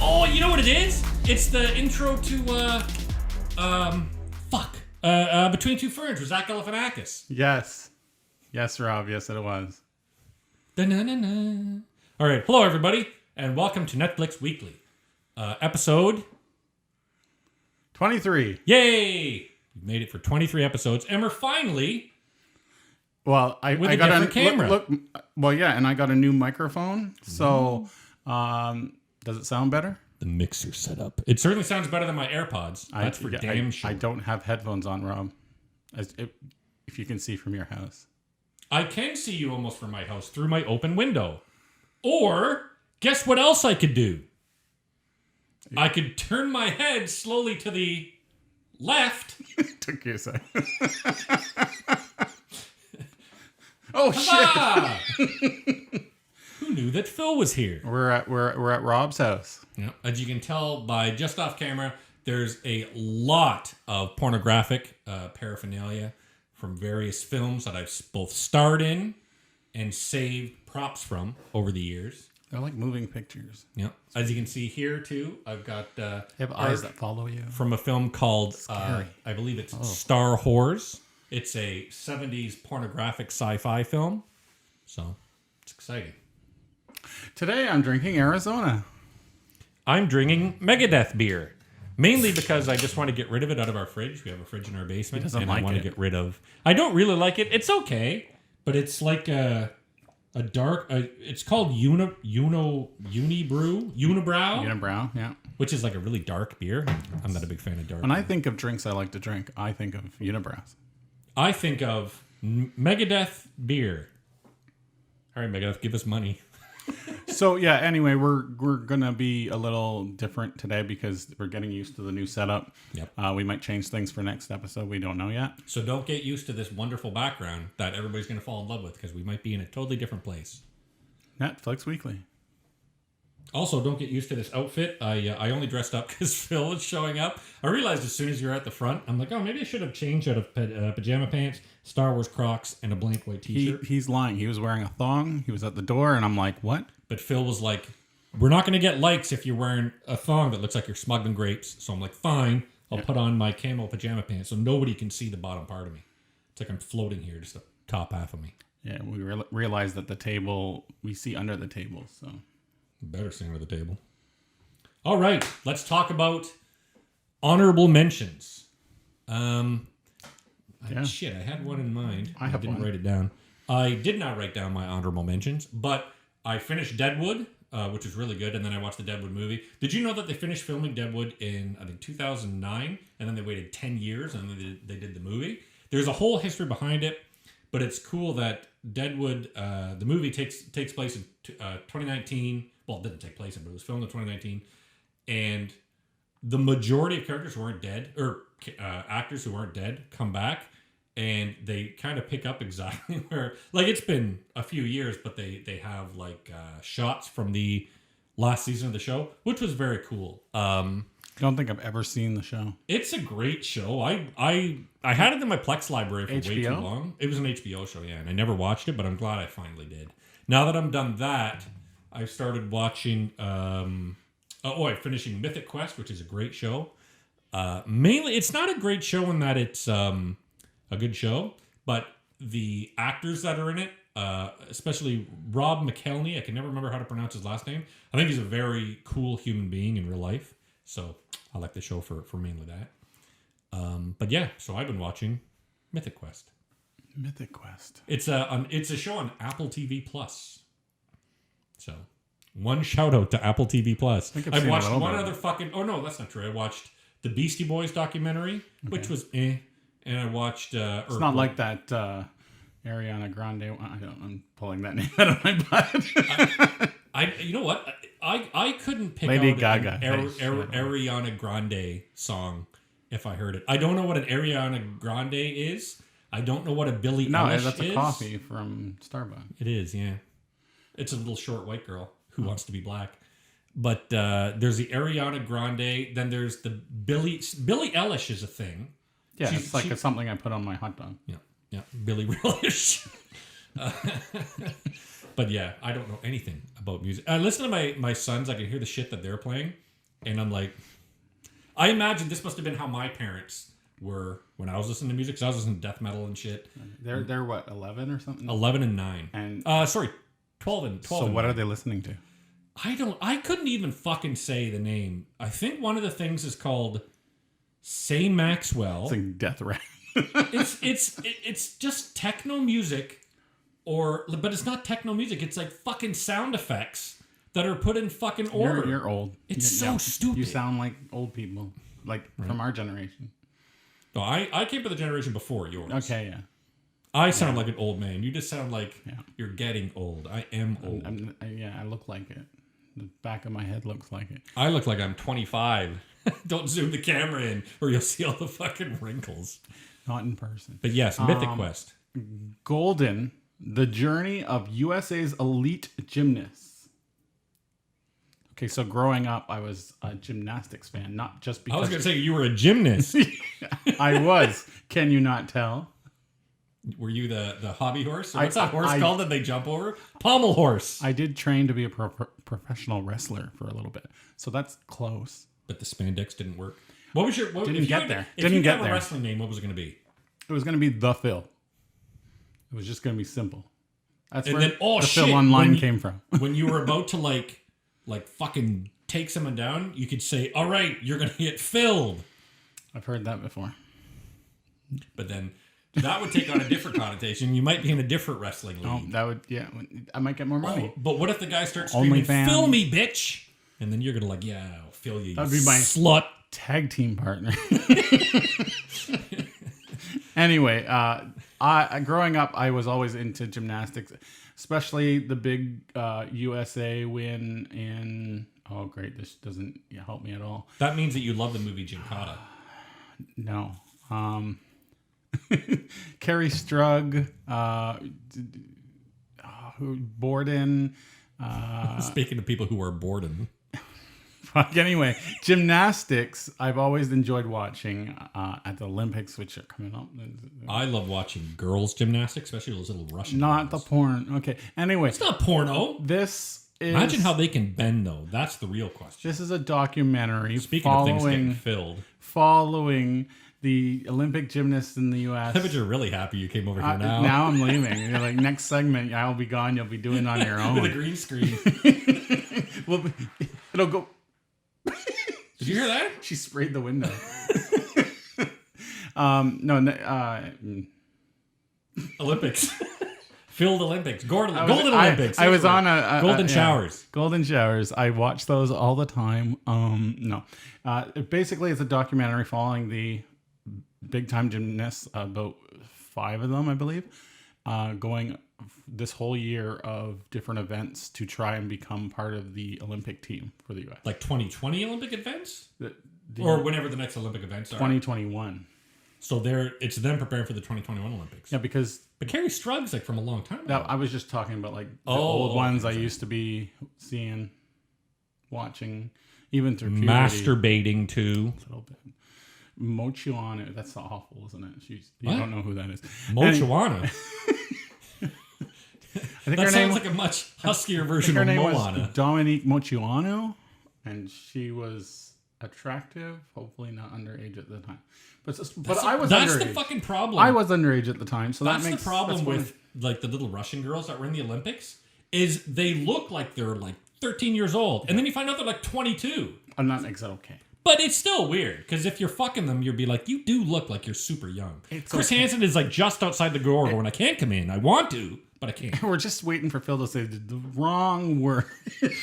Oh, you know what it is? It's the intro to Between Two Ferns with Zach Galifianakis. Yes, Rob. Yes, it was. All right, hello everybody, and welcome to Netflix Weekly, episode 23. Yay! We've made it for 23 episodes, and we're finally Well, I with a got different camera. Well, yeah, and I got a new microphone. So, does it sound better? The mixer setup. It certainly sounds better than my AirPods. That's for damn sure. I don't have headphones on, Rob. If you can see from your house. I can see you almost from my house through my open window. Or, guess what else I could do? I could turn my head slowly to the left. Took you a second. Oh, shit. Who knew that Phil was here? We're at Rob's house. Yeah. As you can tell by just off camera, there's a lot of pornographic paraphernalia from various films that I've both starred in and saved props from over the years. They're like moving pictures. Yeah. As you can see here too, I've got you have eyes that follow you. From a film called I believe it's Star Whores. It's a 70s pornographic sci-fi film. So it's exciting. Today I'm drinking Arizona. I'm drinking Megadeth beer. Mainly because I just want to get rid of it out of our fridge. We have a fridge in our basement, and I want to get rid of. I don't really like it. It's okay, but it's like a dark. It's called Unibrow, yeah. Which is like a really dark beer. I'm not a big fan of dark. When I think of drinks I like to drink, I think of Unibrows. I think of Megadeth beer. All right, Megadeth, give us money. So yeah, anyway, we're gonna be a little different today because we're getting used to the new setup. Yep. We might change things for next episode. We don't know yet. So don't get used to this wonderful background that everybody's gonna fall in love with because we might be in a totally different place. Netflix Weekly. Also, don't get used to this outfit. I only dressed up because Phil was showing up. I realized as soon as you're at the front, I'm like, oh, maybe I should have changed out of pajama pants, Star Wars Crocs, and a blank white t-shirt. He's lying. He was wearing a thong. He was at the door, and I'm like, what? But Phil was like, we're not going to get likes if you're wearing a thong that looks like you're smuggling grapes. So I'm like, fine. I'll put on my camo pajama pants so nobody can see the bottom part of me. It's like I'm floating here, just the top half of me. Yeah, we realized that the table, we see under the table, so... Better sing under the table. All right, let's talk about honorable mentions. Shit, I had one in mind. I didn't write it down. I did not write down my honorable mentions, but I finished Deadwood, which was really good, and then I watched the Deadwood movie. Did you know that they finished filming Deadwood in, I think, 2009, and then they waited 10 years, and then they did the movie? There's a whole history behind it, but it's cool that Deadwood, the movie takes place in 2019. Well, it didn't take place, but it was filmed in 2019. And the majority of characters who weren't dead, or actors who weren't dead, come back. And they kind of pick up exactly where... Like, it's been a few years, but they have, like, shots from the last season of the show, which was very cool. I don't think I've ever seen the show. It's a great show. I had it in my Plex library for way too long. It was an HBO show, yeah, and I never watched it, but I'm glad I finally did. Now that I'm done that, I've started watching... I'm finishing Mythic Quest, which is a great show. Mainly, it's not a great show in that it's a good show, but the actors that are in it, especially Robb McElhenney, I can never remember how to pronounce his last name. I think he's a very cool human being in real life. So I like the show for mainly that. But yeah, so I've been watching Mythic Quest. Mythic Quest. It's a show on Apple TV Plus. So one shout out to Apple TV Plus. I've watched one other fucking. Oh no, that's not true. I watched the Beastie Boys documentary, which was and I watched. It's not like that Ariana Grande. I'm pulling that name out of my butt. You know what? I couldn't pick Lady out Gaga. Ariana Grande song if I heard it. I don't know what an Ariana Grande is. I don't know what a Billie Eilish is. No, that's a coffee from Starbucks. It is, yeah. It's a little short white girl who wants to be black. But there's the Ariana Grande. Then there's the Billie Eilish is a thing. Yeah, it's like something I put on my hot dog. Yeah, Billie Eilish. But yeah, I don't know anything about music. I listen to my sons. I can hear the shit that they're playing, and I'm like, I imagine this must have been how my parents were when I was listening to music. Because I was listening to death metal and shit. They're what, 11 or something? 11 and 9. And sorry, 12 and 12. So and what 9. are they listening to? I couldn't even fucking say the name. I think one of the things is called Say Maxwell. It's like death rap. it's just techno music. But it's not techno music. It's like fucking sound effects that are put in fucking order. You're old. It's so stupid. You sound like old people, like from our generation. No, I came from the generation before yours. Okay, yeah. I sound like an old man. You just sound like you're getting old. I am old. I look like it. The back of my head looks like it. I look like I'm 25. Don't zoom the camera in or you'll see all the fucking wrinkles. Not in person. But yes, Mythic Quest. Golden. The journey of USA's elite gymnasts. Okay, so growing up, I was a gymnastics fan, not just because... I was going to say you were a gymnast. I was. Can you not tell? Were you the hobby horse? Or what's that horse called that they jump over? Pommel horse. I did train to be a professional wrestler for a little bit, so that's close. But the spandex didn't work. What was your... Didn't get there. If you have a wrestling name, what was it going to be? It was going to be The Phil. It was just going to be simple. That's and where then, the Phil online came from. When you were about to like fucking take someone down, you could say, all right, you're going to get filled. I've heard that before. But then that would take on a different connotation. You might be in a different wrestling league. Oh, that would, yeah. I might get more money. But what if the guy starts screaming, fill me, bitch? And then you're going to like, yeah, I'll fill you, that'd be my slut. Tag team partner. Anyway, growing up, I was always into gymnastics, especially the big USA win in... Oh, great. This doesn't help me at all. That means that you love the movie Gymkhana. No. Carrie Strug, Borden. Speaking of people who are Borden. Anyway, gymnastics, I've always enjoyed watching at the Olympics, which are coming up. I love watching girls' gymnastics, especially those little Russian Not girls. the porn. Okay. Anyway. It's not porno. This is... Imagine how they can bend, though. That's the real question. This is a documentary Speaking of things getting filled. Following the Olympic gymnasts in the U.S. I bet you're really happy you came over here now. Now I'm leaving. You're like, next segment, I'll be gone. You'll be doing it on your own. With a green screen. Well, it'll go... Did you hear that? She sprayed the window. Olympics. Filled Olympics. Golden Olympics. I was on Golden Showers. Golden Showers. I watch those all the time. No. Basically, it's a documentary following the big-time gymnasts, about 5 of them, I believe, going this whole year of different events to try and become part of the Olympic team for the U.S. Like 2020 Olympic events? Or whenever the next Olympic events are? 2021. So it's them preparing for the 2021 Olympics. Yeah, because... But Carrie Strug's like from a long time ago. I was just talking about like the old ones I used to be seeing, watching, even through puberty. Masturbating to. A little bit. Mochiwana. That's awful, isn't it? You don't know who that is. Mochiwana? That sounds like a much huskier version of Moana. Was Dominique Mochiano, and she was attractive, hopefully not underage at the time. But I was underage. That's the fucking problem. I was underage at the time, so that's the problem with like the little Russian girls that were in the Olympics is they look like they're like 13 years old, and then you find out they're like 22. And that makes it okay. But it's still weird because if you're fucking them, you'd be like, you do look like you're super young. Chris Hansen is like just outside the door going, I can't come in. I want to, but I can't. We're just waiting for Phil to say the wrong word.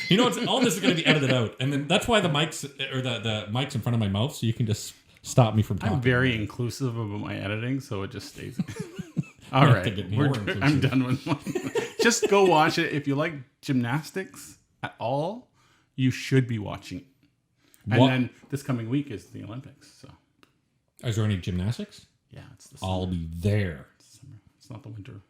You know, all this is going to be edited out, and then that's why the mics or the mics in front of my mouth, so you can just stop me from talking. I'm very inclusive about my editing, so it just stays. All right, I'm done with one. Just go watch it. If you like gymnastics at all, you should be watching it. And then this coming week is the Olympics. So, is there any gymnastics? Yeah, it's the summer. I'll be there. It's not the winter.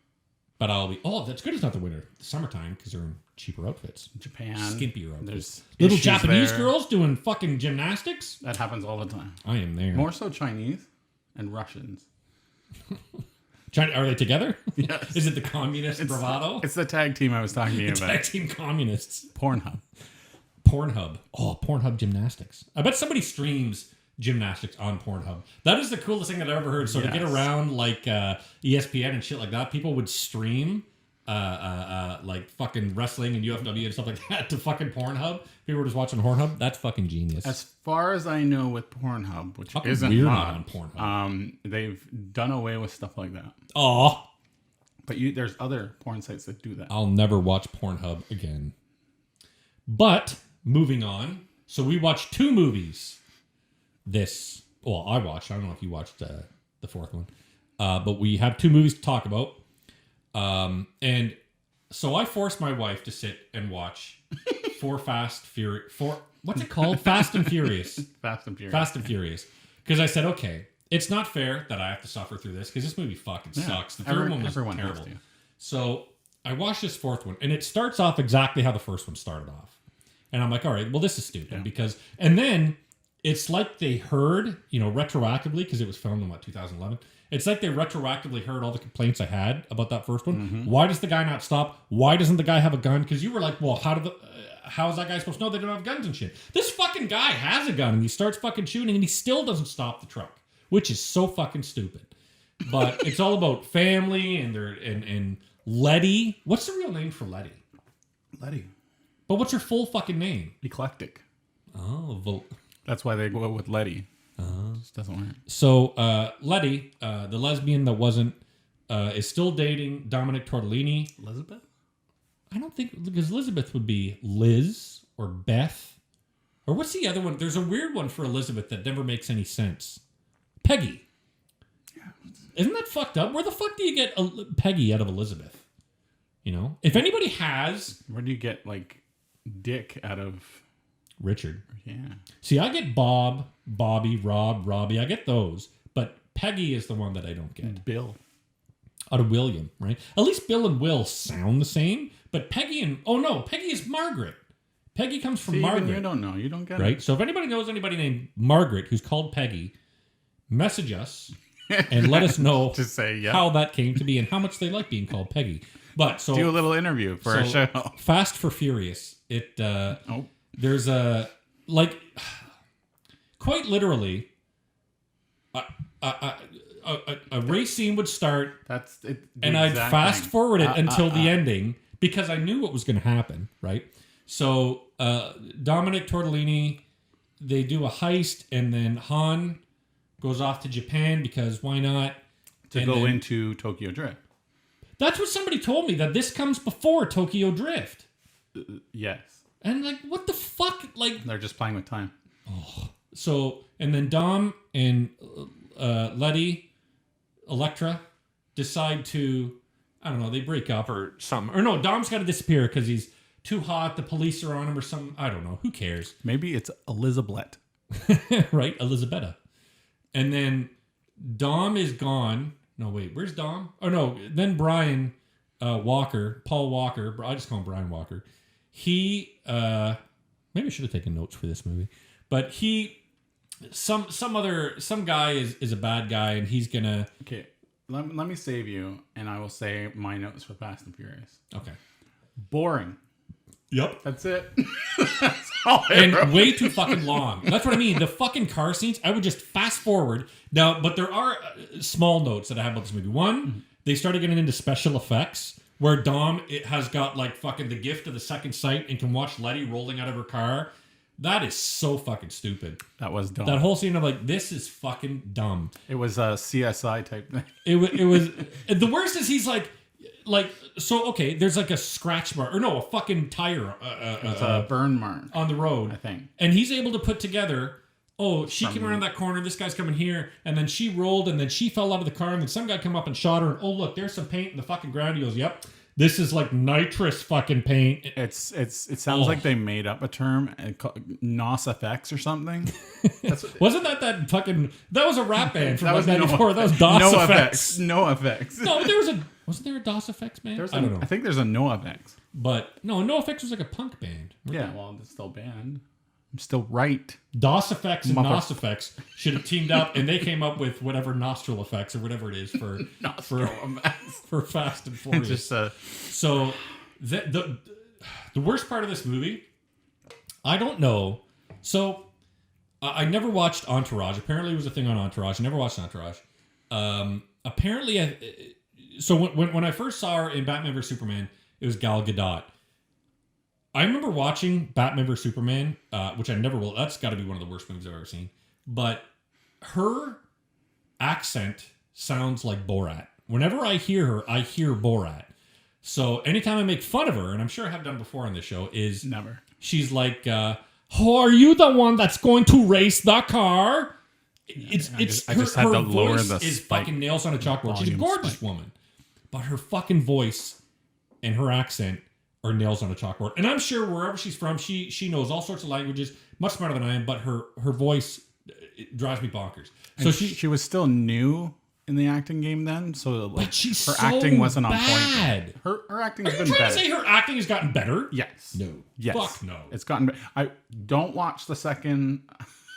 But I'll be. Oh, that's good. It's not the winter. The summertime because they're in cheaper outfits. Japan. Skimpier outfits. There's little Japanese girls doing fucking gymnastics. That happens all the time. I am there. More so Chinese and Russians. Are they together? Yes. Is it the communist bravado? It's the tag team I was talking to you about. Tag team communists. Pornhub. Oh, Pornhub gymnastics. I bet somebody streams gymnastics on Pornhub. That is the coolest thing I've ever heard. So to get around like ESPN and shit like that, people would stream like fucking wrestling and UFW and stuff like that to fucking Pornhub. People were just watching Pornhub. That's fucking genius. As far as I know with Pornhub, which fucking isn't weird much, on Pornhub. they've done away with stuff like that. Oh, but there's other porn sites that do that. I'll never watch Pornhub again. But moving on. So we watched 2 movies. I watched. I don't know if you watched the fourth one. But we have 2 movies to talk about. And so I forced my wife to sit and watch what's it called? Fast and Furious. Fast and Furious. Because I said, okay, it's not fair that I have to suffer through this because this movie fucking sucks. The third one was terrible. So I watched this 4th one, and it starts off exactly how the first one started off. And I'm like, all right, well, this is stupid because, and then it's like they heard, retroactively, because it was filmed in 2011. It's like they retroactively heard all the complaints I had about that first one. Mm-hmm. Why does the guy not stop? Why doesn't the guy have a gun? Because you were like, well, how is that guy supposed to know they don't have guns and shit? This fucking guy has a gun and he starts fucking shooting and he still doesn't stop the truck, which is so fucking stupid. But it's all about family and Letty. What's the real name for Letty? Letty. But what's her full fucking name? Eclectic. Oh, that's why they go with Letty. It just doesn't work. So Letty, the lesbian that wasn't, is still dating Dominic Tortellini. Elizabeth? I don't think, because Elizabeth would be Liz or Beth. Or what's the other one? There's a weird one for Elizabeth that never makes any sense. Peggy. Yeah. Isn't that fucked up? Where the fuck do you get Peggy out of Elizabeth? If anybody has... Where do you get, like, Dick out of... Richard. Yeah. See, I get Bob, Bobby, Rob, Robbie. I get those. But Peggy is the one that I don't get. Bill. Out of William, right? At least Bill and Will sound the same. But Peggy is Margaret. Peggy comes from Margaret. You don't know. You don't get it. Right? So if anybody knows anybody named Margaret who's called Peggy, message us and let us know to say, how that came to be and how much they like being called Peggy. But so do a little interview for our show. Fast for Furious. There's a, like, quite literally, a race scene would start. That's it. And I'd fast forward it until the ending because I knew what was going to happen, right? So Dominic Tortellini, they do a heist, and then Han goes off to Japan because why not? To go into Tokyo Drift. That's what somebody told me, that this comes before Tokyo Drift. Yes. And like, what the fuck? Like, they're just playing with time. Oh. So, and then Dom and Letty, Electra, decide to, I don't know, they break up or something. Or no, Dom's got to disappear because he's too hot. The police are on him or something. I don't know. Who cares? Maybe it's Elizabeth. Right? Elizabetta. And then Dom is gone. No, wait. Where's Dom? Oh, no. Then Brian Walker, Paul Walker. I just call him Brian Walker. He, maybe I should have taken notes for this movie. But some guy is a bad guy and he's going to... Okay. Let me save you, and I will say my notes for Fast and Furious. Okay. Boring. Yep. That's it. That's all and way too fucking long. That's what I mean. The fucking car scenes, I would just fast forward. Now, but there are small notes that I have about this movie. One, they started getting into special effects where Dom has got like fucking the gift of the second sight and can watch Letty rolling out of her car. That is so fucking stupid. That was dumb. That whole scene of like, this is fucking dumb. It was a CSI type thing. It was. The worst is he's like, so okay, there's like a scratch mark or no, a fucking tire. It's a burn mark on the road, I think. And he's able to put together. Oh, she came around that corner. This guy's coming here, and then she rolled, and then she fell out of the car, and then some guy come up and shot her. And oh, look, there's some paint in the fucking ground. He goes, "Yep, this is like nitrous fucking paint." It sounds like they made up a term, NOS effects or something. Wasn't that fucking? That was a rap band from like '94. That was DOS no effects. No effects. No, wasn't there a DOS effects band? I don't know. I think there's a No Effects. But no effects was like a punk band. Yeah, well, it's still banned. I'm still right. DOS effects and NOS effects should have teamed up, and they came up with whatever nostril effects or whatever it is for Fast and Furious. So the worst part of this movie, I don't know. So I never watched Entourage. Apparently, it was a thing on Entourage. I never watched Entourage. Apparently, so when I first saw her in Batman vs Superman, it was Gal Gadot. I remember watching Batman vs Superman, which I never will. That's got to be one of the worst movies I've ever seen. But her accent sounds like Borat. Whenever I hear her, I hear Borat. So anytime I make fun of her, and I'm sure I have done before on this show, is never. She's like, "Oh, are you the one that's going to race the car?" I just had to lower the is fucking nails on a chalkboard. She's a gorgeous woman, but her fucking voice and her accent are nails on a chalkboard. And I'm sure wherever she's from, she knows all sorts of languages, much smarter than I am. But her voice drives me bonkers. So she was still new in the acting game then, so like her acting wasn't on bad. point. Her acting's been better. Are you trying better. to say her acting has gotten better? Yes. No. Yes. Fuck no. It's gotten better. I don't watch the second.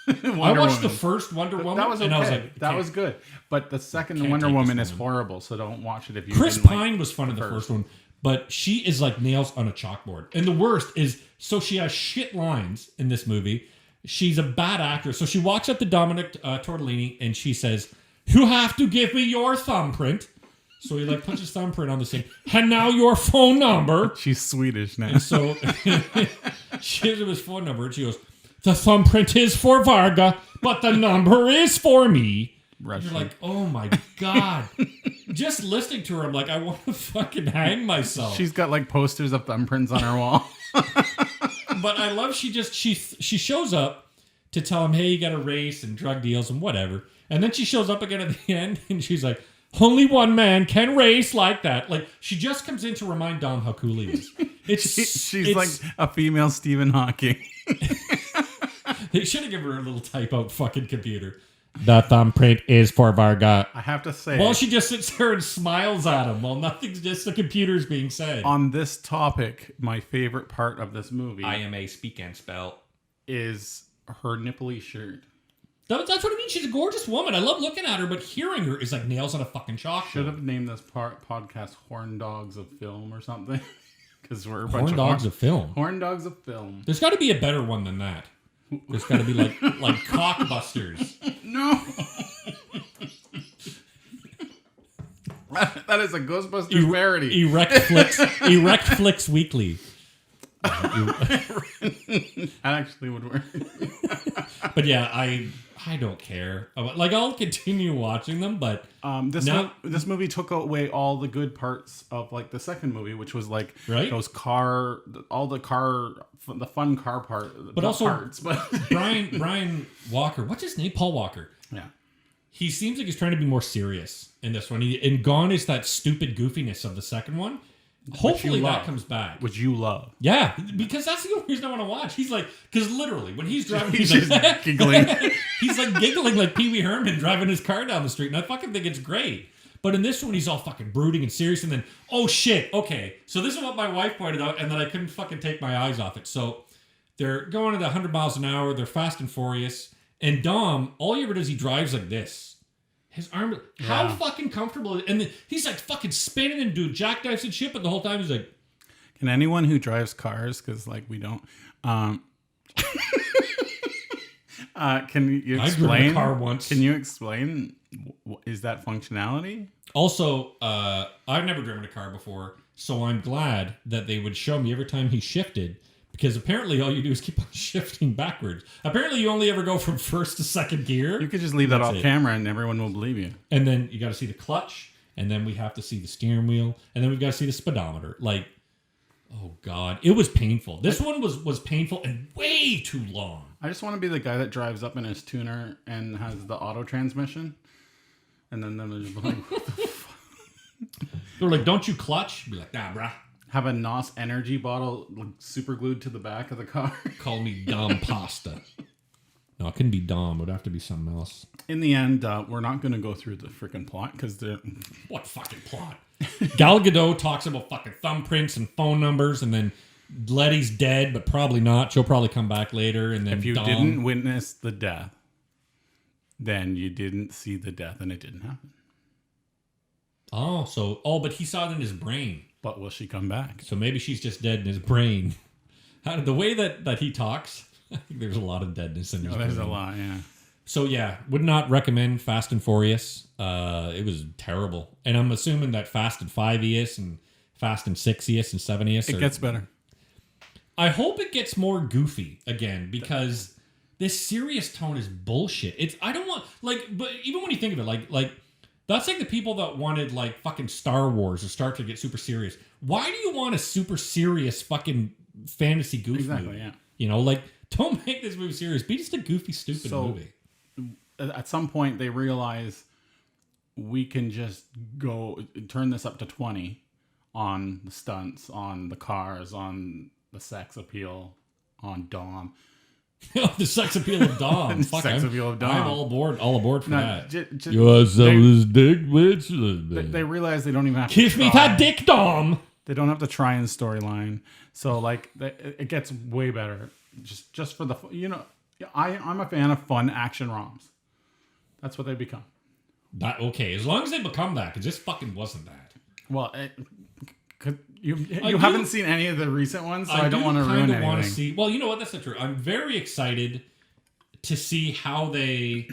I watched the first Wonder Woman. That was okay. And I was like, that was good. But the second Wonder Woman is horrible, so don't watch it if you. Chris Pine was fun in the first one, but she is like nails on a chalkboard. And the worst is, so she has shit lines in this movie. She's a bad actress. So she walks up to Dominic Tortellini and she says, "You have to give me your thumbprint." So he like puts his thumbprint on the thing. "And now your phone number." She's Swedish now. And so she gives him his phone number and she goes, "The thumbprint is for Varga, but the number is for me." You're like, oh my God. Just listening to her, I'm like, I want to fucking hang myself. She's got like posters of thumbprints on her wall. But I love she shows up to tell him, hey, you got a race and drug deals and whatever. And then she shows up again at the end and she's like, only one man can race like that. Like, she just comes in to remind Dom how cool he is. She's like a female Stephen Hawking. They should have given her a little type out fucking computer. The thumbprint is for Varga. I have to say, well, she just sits there and smiles at him while nothing's just the computer's being said. On this topic, my favorite part of this movie, IMA speak and spell, is her nipply shirt. That's what I mean. She's a gorgeous woman. I love looking at her, but hearing her is like nails on a fucking chalkboard. Should have named this podcast "Horn Dogs of Film" or something, because we're a bunch Horn of Dogs of Film. Horn Dogs of Film. There's got to be a better one than that. There's got to be like Cockbusters. No. That is a Ghostbusters parody. Erect Flicks Weekly. That actually would work. But yeah, I don't care. Like, I'll continue watching them, but this movie took away all the good parts of like the second movie, which was like those the fun car part, but also parts. But Brian Walker, what's his name? Paul Walker. Yeah, he seems like he's trying to be more serious in this one. And gone is that stupid goofiness of the second one. Hopefully that comes back. Which you love. Yeah, because that's the only reason I want to watch. He's like, because literally when he's driving, he's just giggling. He's like giggling like Pee Wee Herman driving his car down the street, and I fucking think it's great. But in this one, he's all fucking brooding and serious, and then, oh shit, okay. So this is what my wife pointed out, and then I couldn't fucking take my eyes off it. So they're going at 100 miles an hour, they're fast and furious, and Dom, all he ever does, he drives like this. His arm, how fucking comfortable, and then he's like fucking spinning and doing jackknives and shit, but the whole time he's like, can anyone who drives cars, because like we don't, can you explain? I've driven a car once. Can you explain? Is that functionality? Also, I've never driven a car before, so I'm glad that they would show me every time he shifted, because apparently all you do is keep on shifting backwards. Apparently you only ever go from first to second gear. You could just leave that off camera and everyone will believe you. And then you got to see the clutch, and then we have to see the steering wheel, and then we've got to see the speedometer. Like, oh God, it was painful. This one was painful and way too long. I just want to be the guy that drives up in his tuner and has the auto transmission. And then they're just like, what the fuck? They're like, don't you clutch? Be like, nah, brah. Have a NOS energy bottle like, super glued to the back of the car. Call me Dom Pasta. No, it couldn't be Dom. It would have to be something else. In the end, we're not going to go through the freaking plot because they're... What fucking plot? Gal Gadot talks about fucking thumbprints and phone numbers, and then Letty's dead, but probably not. She'll probably come back later. And then if you Dom, didn't witness the death, then you didn't see the death and it didn't happen. But he saw it in his brain. But will she come back? So maybe she's just dead in his brain. The way that he talks, I think there's a lot of deadness in his brain. There's a lot, yeah. So yeah, would not recommend Fast and Furious. It was terrible. And I'm assuming that Fast and 5-iest and Fast and 6-iest and 7-iest. It gets better. I hope it gets more goofy again, because this serious tone is bullshit. I don't want, but even when you think of it, like that's like the people that wanted like fucking Star Wars or Star Trek to get super serious. Why do you want a super serious fucking fantasy goof movie? Yeah. You know, like, don't make this movie serious. Be just a goofy, stupid movie. At some point, they realize we can just turn this up to 20 on the stunts, on the cars, on the sex appeal, on Dom. The sex appeal of Dom. Appeal of Dom. I'm all aboard for that. They realize they don't even have to Give me that dick, Dom. They don't have to try in storyline. So, like, it gets way better. Just for the, I'm a fan of fun action ROMs. That's what they become. Okay, as long as they become that, because this fucking wasn't that. Well, you haven't seen any of the recent ones, so I don't want to ruin anything. Want to see. Well, you know what? That's not true. I'm very excited to see how they.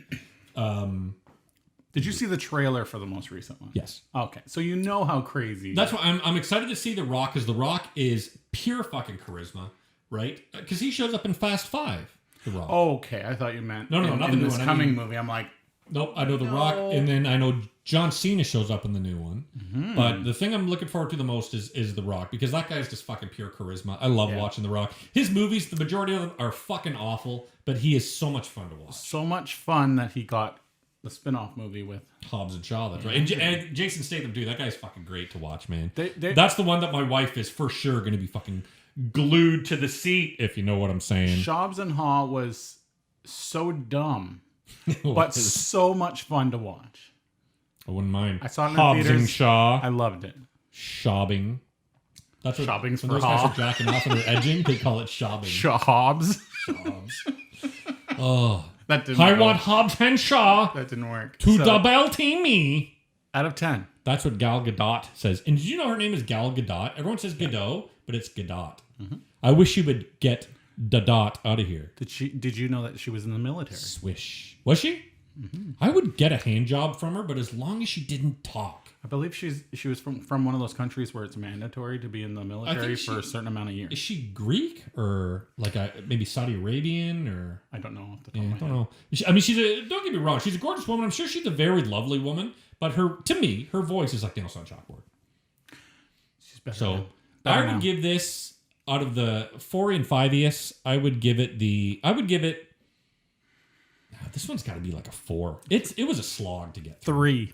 Did you see the trailer for the most recent one? Yes. Okay, so you know how crazy. That's why I'm excited to see The Rock, because The Rock is pure fucking charisma, right? Because he shows up in Fast 5. The Rock. Oh, okay. I thought you meant not the new this coming movie. I'm like. Nope, I know The Rock, and then I know John Cena shows up in the new one. Mm-hmm. But the thing I'm looking forward to the most is The Rock, because that guy's just fucking pure charisma. I love watching The Rock. His movies, the majority of them are fucking awful, but he is so much fun to watch. So much fun that he got the spin-off movie with Hobbs and Shaw. That's right. And Jason Statham, dude, that guy's fucking great to watch, man. That's the one that my wife is for sure going to be fucking glued to the seat, if you know what I'm saying. Hobbs and Shaw was so dumb. But so much fun to watch. I wouldn't mind. I saw it in Hobbs the theaters. And Shaw. I loved it. Shobbing. That's what Shobbing's when for those guys are jacking off and they're edging. They call it shobbing. Hobbs. Oh, that didn't. I want Hobbs and Shaw. That didn't work. To double team me. Out of 10. That's what Gal Gadot says. And did you know her name is Gal Gadot? Everyone says Gadot, but it's Gadot. Mm-hmm. I wish she would get the dot out of here. Did you know that she was in the military? Swish. Was she? Mm-hmm. I would get a hand job from her, but as long as she didn't talk. I believe she was from one of those countries where it's mandatory to be in the military for a certain amount of years. Is she Greek or like maybe Saudi Arabian or? I don't know. I don't know. I mean, don't get me wrong. She's a gorgeous woman. I'm sure she's a very lovely woman. But to me, her voice is like nails on chalkboard. She's better. So I would give this. Out of the 4 and 5-iest, I would give it. This one's got to be like a 4. It was a slog to get through. 3.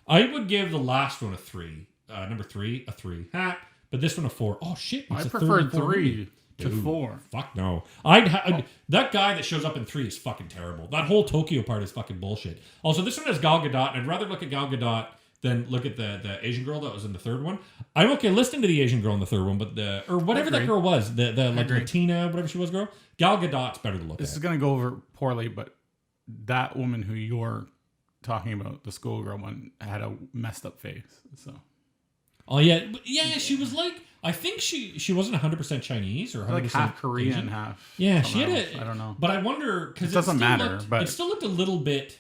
I would give the last one a 3. Number 3 a 3. But this one a 4. Oh shit! I prefer 3 to 4. Fuck no. That guy that shows up in 3 is fucking terrible. That whole Tokyo part is fucking bullshit. Also, this one has Gal Gadot, and I'd rather look at Gal Gadot than look at the Asian girl that was in the third one. I'm okay listening to the Asian girl in the third one, but whatever that girl was, the like Latina, whatever she was, girl, Gal Gadot's better to look at. This is gonna go over poorly, but that woman who you're talking about, the schoolgirl one, had a messed up face. So. Oh yeah, she was like, I think she wasn't 100% Chinese or 100% like half Korean, Asian. half. Yeah, she had I don't know, but I wonder because it doesn't matter. But it still looked a little bit.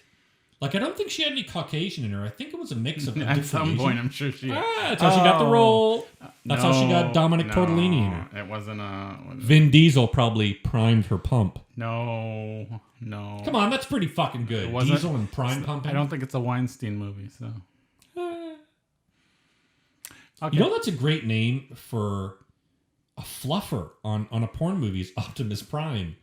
Like, I don't think she had any Caucasian in her. I think it was a mix of at some point, I'm sure she... that's how she got the role. That's how she got Dominic Tortellini in her. It wasn't a... Vin Diesel probably primed her pump. No. Come on, that's pretty fucking good. Diesel and prime pumping. I don't think it's a Weinstein movie, so... Okay. You know that's a great name for a fluffer on a porn movie is Optimus Prime.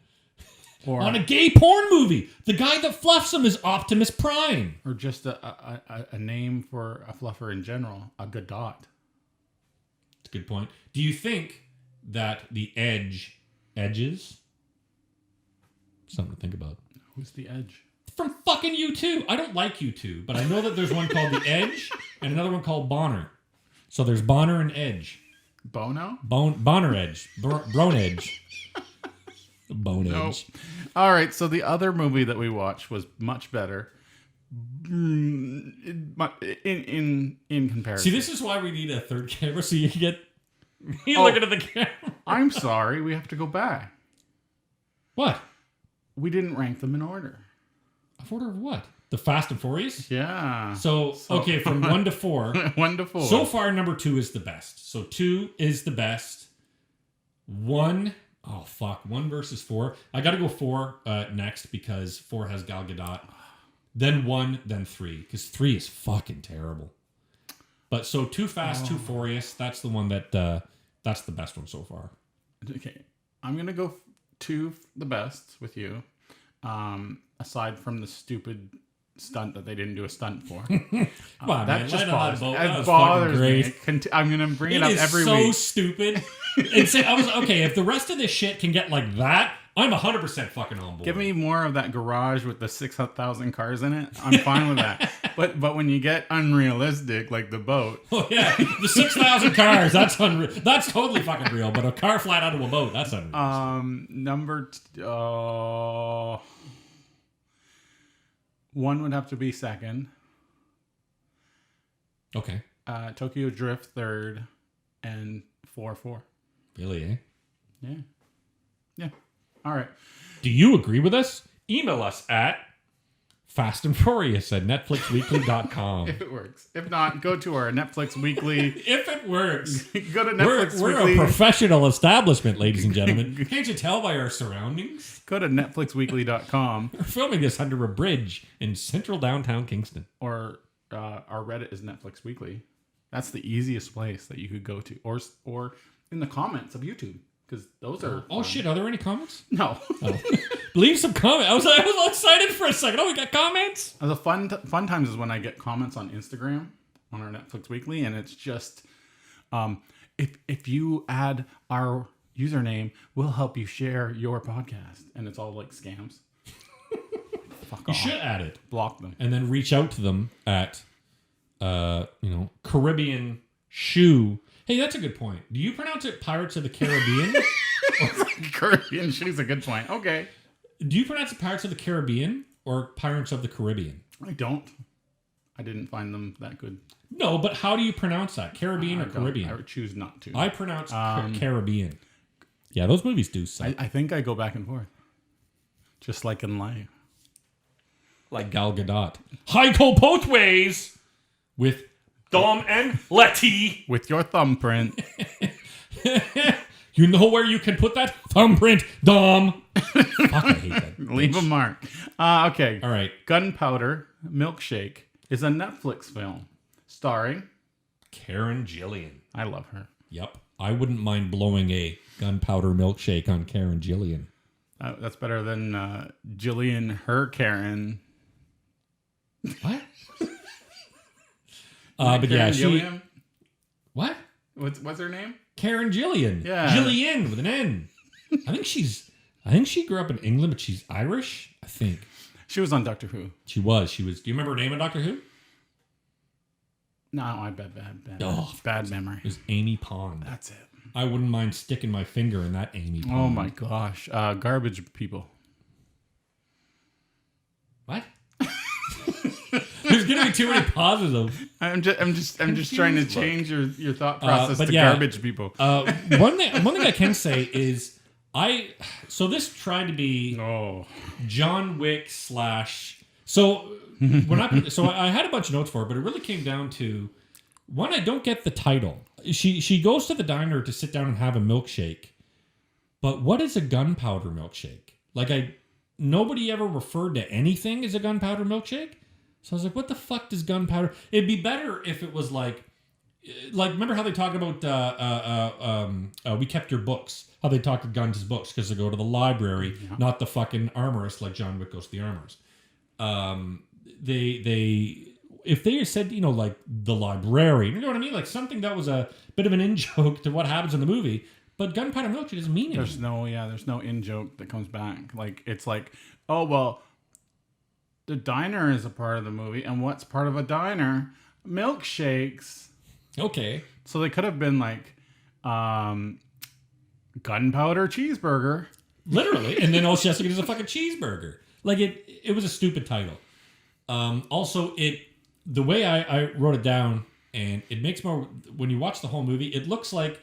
Or on a gay porn movie, the guy that fluffs him is Optimus Prime. Or just a name for a fluffer in general, a Gadot. That's a good point. Do you think that the edges? Something to think about. Who's the Edge? From fucking U2. I don't like U2, but I know that there's one called The Edge and another one called Bonner. So there's Bonner and Edge. Bono? Boner Edge. Brone Edge. Bone Nope. Edge. All right, so the other movie that we watched was much better. In comparison. See, this is why we need a third camera so you can get me looking at the camera. I'm sorry, we have to go back. What? We didn't rank them in order. Order of what? The Fast and Furious? Yeah. So okay, from 1 to 4. 1 to 4. So far, number 2 is the best. So 2 is the best. 1... Oh, fuck. 1 versus 4. I got to go 4 next because 4 has Gal Gadot. Then 1, then 3. Because 3 is fucking terrible. But so Too Fast, Too Furious. That's the one that... that's the best one so far. Okay. I'm going to go 2 the best with you. Aside from the stupid stunt that they didn't do a stunt for. Wow, that just bothers me. That bothers me. I'm going to bring it up every week. It is so stupid. Okay, if the rest of this shit can get like that, I'm 100% fucking on board. Give me more of that garage with the 6,000 cars in it. I'm fine with that. But when you get unrealistic, like the boat. Oh yeah, the 6,000 cars. That's unreal. That's totally fucking real. But a car flat out of a boat, that's unreal. One would have to be second. Okay. Tokyo Drift third, and 4. Really? Eh? Yeah. All right. Do you agree with us? Email us at fastandfurious@netflixweekly.com. If it works. If not, go to our Netflix Weekly. If it works. Go to Netflix We're Weekly. a professional establishment, ladies and gentlemen. Can't you tell by our surroundings? Go to netflixweekly.com. We're filming this under a bridge in central downtown Kingston. Or our Reddit is Netflix Weekly. That's the easiest place that you could go to. Or in the comments of YouTube. Because those are... Oh, shit. Are there any comments? No. Oh. Leave some comments. I was excited for a second. Oh, we got comments? The fun times is when I get comments on Instagram on our Netflix Weekly, and it's just, if you add our username, we'll help you share your podcast. And it's all like scams. Fuck off. You should add it. Block them. And then reach out to them at, Caribbean Shoe. Hey, that's a good point. Do you pronounce it Pirates of the Caribbean? Caribbean Shoe's a good point. Okay. Do you pronounce it Pirates of the Caribbean or Pirates of the Caribbean? I don't. I didn't find them that good. No, but how do you pronounce that? Caribbean or Caribbean? I would choose not to. I pronounce Caribbean. Yeah, those movies do suck. I think I go back and forth. Just like in life. Like Gal Gadot. I go both ways with Dom and Letty. With your thumbprint. You know where you can put that thumbprint, Dom. Fuck, I hate that. Leave a mark. Okay. All right. Gunpowder Milkshake is a Netflix film starring Karen Gillian. I love her. Yep. I wouldn't mind blowing a gunpowder milkshake on Karen Gillian. That's better than Jillian her Karen. What? But yeah, Gilliam? What? What's her name? Karen Gillian. Yeah. Gillian with an N. I think she grew up in England, but she's Irish. I think She was on Doctor Who. she was. Do you remember her name in Doctor Who? No, I bad memory. It was Amy Pond. That's it. I wouldn't mind sticking my finger in that Amy Pond. Oh my gosh. Garbage people. What? There's gonna be too many pauses. I'm just trying to change your thought process to yeah, garbage people. One thing I can say is this tried to be John Wick / so I had a bunch of notes for it, but it really came down to one. I don't get the title. She goes to the diner to sit down and have a milkshake, but what is a gunpowder milkshake? Nobody ever referred to anything as a gunpowder milkshake. So I was like, what the fuck does gunpowder... It'd be better if it was like remember how they talk about We Kept Your Books? How they talk to guns as books because they go to the library, not the fucking armorist like John Wick goes to the armorist. If they said, like the librarian, you know what I mean? Like something that was a bit of an in-joke to what happens in the movie. But gunpowder milkshake doesn't mean anything. There's no in-joke that comes back. It's like, oh, well... The diner is a part of the movie, and what's part of a diner? Milkshakes. Okay. So they could have been like, Gunpowder cheeseburger. Literally. And then all she has to get is a fucking cheeseburger. Like, it was a stupid title. Also, the way I wrote it down, and it makes more, when you watch the whole movie, it looks like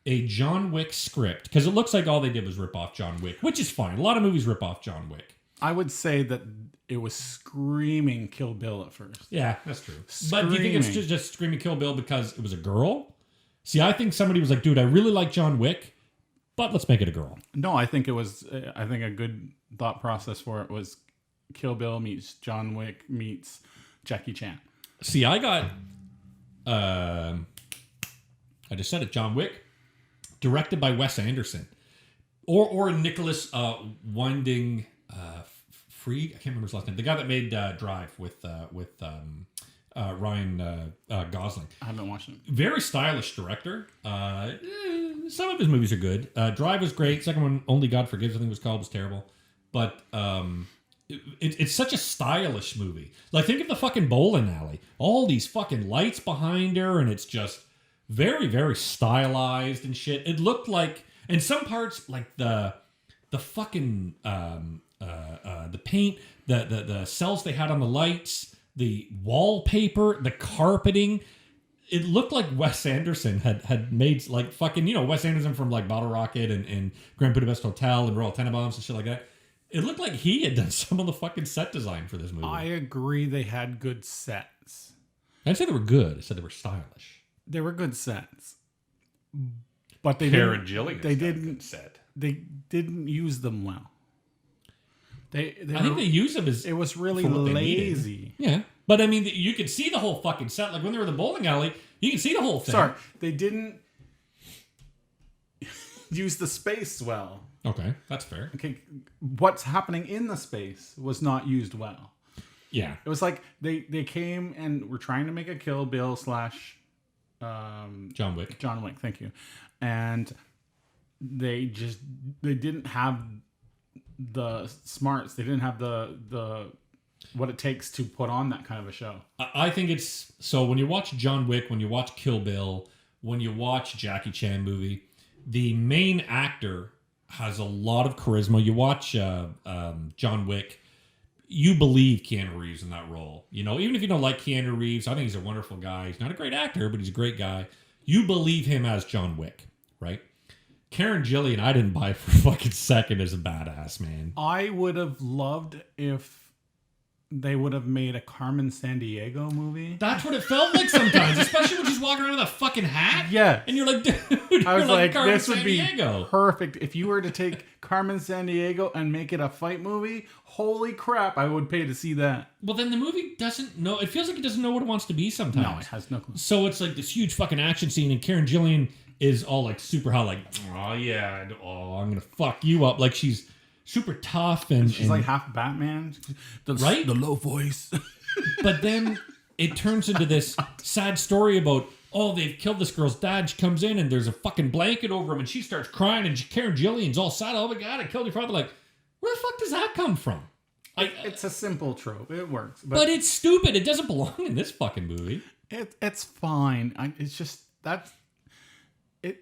a John Wick script. Because it looks like all they did was rip off John Wick, which is fine. A lot of movies rip off John Wick. I would say that it was screaming Kill Bill at first. Yeah, that's true. But do you think it's just screaming Kill Bill because it was a girl? See, I think somebody was like, dude, I really like John Wick, but let's make it a girl. No, I think it was, I think a good thought process for it was Kill Bill meets John Wick meets Jackie Chan. See, I got, I just said it, John Wick, directed by Wes Anderson. Or Nicholas Winding Freed. I can't remember his last name. The guy that made Drive with Ryan Gosling. I haven't watched it. Very stylish director. Some of his movies are good. Drive was great. Second one, Only God Forgives, I think it was called, was terrible. But it's such a stylish movie. Like, think of the fucking bowling alley. All these fucking lights behind her, and it's just very, very stylized and shit. It looked like, in some parts, like the fucking the paint, the cells they had on the lights, the wallpaper, the carpeting. It looked like Wes Anderson had made, like, fucking, Wes Anderson from, like, Bottle Rocket and Grand Budapest Hotel and Royal Tenenbaums and shit like that. It looked like he had done some of the fucking set design for this movie. I agree they had good sets. I didn't say they were good. I said they were stylish. They were good sets. But they didn't use them well. I think they used them as, it was really lazy. Yeah. But I mean, you could see the whole fucking set. Like when they were in the bowling alley, you can see the whole thing. Sorry, they didn't use the space well. Okay, that's fair. Okay, what's happening in the space was not used well. Yeah. It was like they came and were trying to make a Kill Bill / John Wick. John Wick, thank you. And they didn't have the smarts. They didn't have the what it takes to put on that kind of a show. I think it's, so when you watch John Wick, when you watch Kill Bill, when you watch Jackie Chan movie, the main actor has a lot of charisma. You watch John Wick, you believe Keanu Reeves in that role. Even if you don't like Keanu Reeves, I think he's a wonderful guy. He's not a great actor, but he's a great guy. You believe him as John Wick, right? Karen Gillian, I didn't buy for a fucking second as a badass, man. I would have loved if they would have made a Carmen Sandiego movie. That's what it felt like sometimes, especially when she's walking around with a fucking hat. Yeah. And you're like, dude, I was like, Carmen this would Sandiego. be perfect. If you were to take Carmen Sandiego and make it a fight movie, holy crap, I would pay to see that. Well, then the movie doesn't know. It feels like it doesn't know what it wants to be sometimes. No, it has no clue. So it's like this huge fucking action scene, and Karen Gillian is all like super hot, like, oh yeah, I'm gonna fuck you up. Like she's super tough and she's like half Batman, right? The low voice. But then it turns into this sad story about, oh, they've killed this girl's dad. She comes in and there's a fucking blanket over him, and she starts crying, and Karen Gillian's all sad. Oh my god, I killed your father. Like, where the fuck does that come from? It's a simple trope. It works, but it's stupid. It doesn't belong in this fucking movie. It's fine. It's just that's it.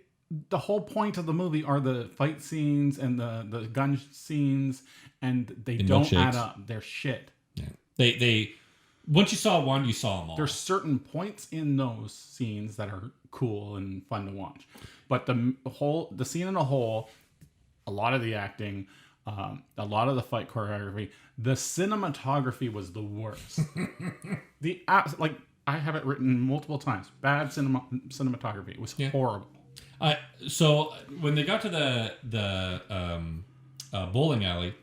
The whole point of the movie are the fight scenes and the gun scenes, and they don't add up. They're shit. Yeah. They once you saw one, you saw them all. There's certain points in those scenes that are cool and fun to watch, but the scene in a whole, a lot of the acting, a lot of the fight choreography, the cinematography was the worst. I have it written multiple times. Bad cinematography. It was horrible. So when they got to the bowling alley,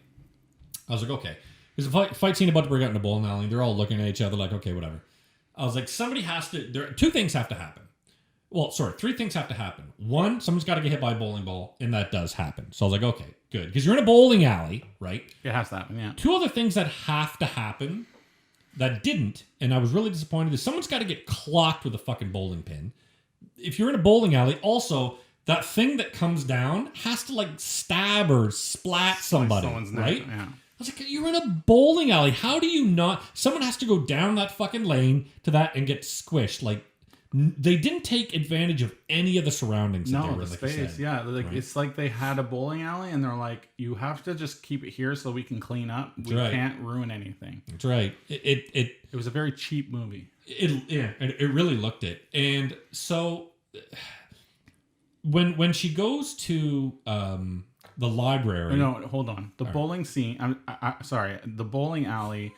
I was like, okay, there's a fight scene about to break out in the bowling alley. They're all looking at each other like, okay, whatever. I was like, somebody has to. Two things have to happen. Well, sorry, three things have to happen. One, someone's got to get hit by a bowling ball, and that does happen. So I was like, okay, good, because you're in a bowling alley, right? It has to happen. Yeah. Two other things that have to happen that didn't, and I was really disappointed, is someone's got to get clocked with a fucking bowling pin. If you're in a bowling alley, also, that thing that comes down has to, like, stab or splat somebody, right? Yeah. I was like, you're in a bowling alley. How do you not... Someone has to go down that fucking lane to that and get squished. Like, They didn't take advantage of any of the surroundings. No, that they were, the like you space. said, Yeah, right? it's like they had a bowling alley, and they're like, "You have to just keep it here so we can clean up. We can't ruin anything." That's right. It was a very cheap movie. It really looked it. And so when she goes to the library, No, hold on. The bowling scene. Sorry, the bowling alley.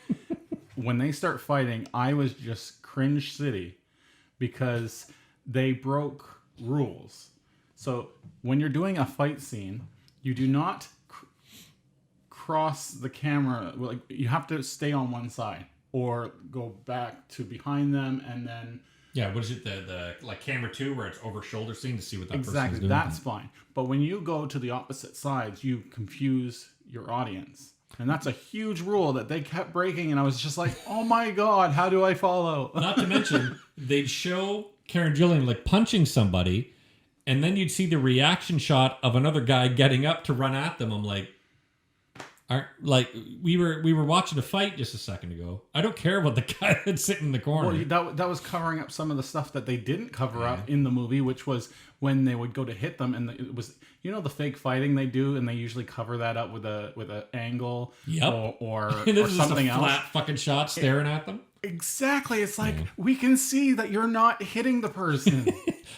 When they start fighting, I was just cringe city because they broke rules. So when you're doing a fight scene, you do not cross the camera. Like, you have to stay on one side or go back to behind them, and then what is it, the like camera 2 where it's over shoulder scene to see what that exactly person's doing? That's fine. But when you go to the opposite sides, you confuse your audience. And that's a huge rule that they kept breaking, and I was just like, oh my god, how do I follow? Not to mention, they'd show Karen Gillan like punching somebody, and then you'd see the reaction shot of another guy getting up to run at them. I'm like, we were watching a fight just a second ago. I don't care about the guy that's sitting in the corner. Well, that was covering up some of the stuff that they didn't cover up in the movie, which was when they would go to hit them, and it was, you know, the fake fighting they do, and they usually cover that up with an angle or something else. Flat fucking shot staring at them. Exactly. It's like, we can see that you're not hitting the person.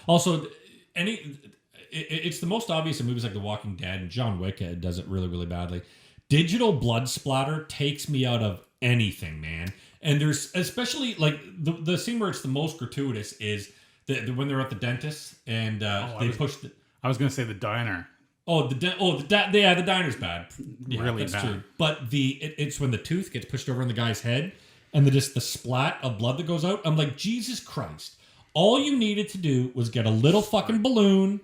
Also, it's the most obvious in movies like The Walking Dead, and John Wick does it really, really badly. Digital blood splatter takes me out of anything, man. And there's especially like the scene where it's the most gratuitous is when they're at the dentist and they push the. I was going to say the diner. The diner's bad. Yeah, really that's bad. True. But it's when the tooth gets pushed over in the guy's head and the splat of blood that goes out. I'm like, Jesus Christ! All you needed to do was get a little fucking balloon,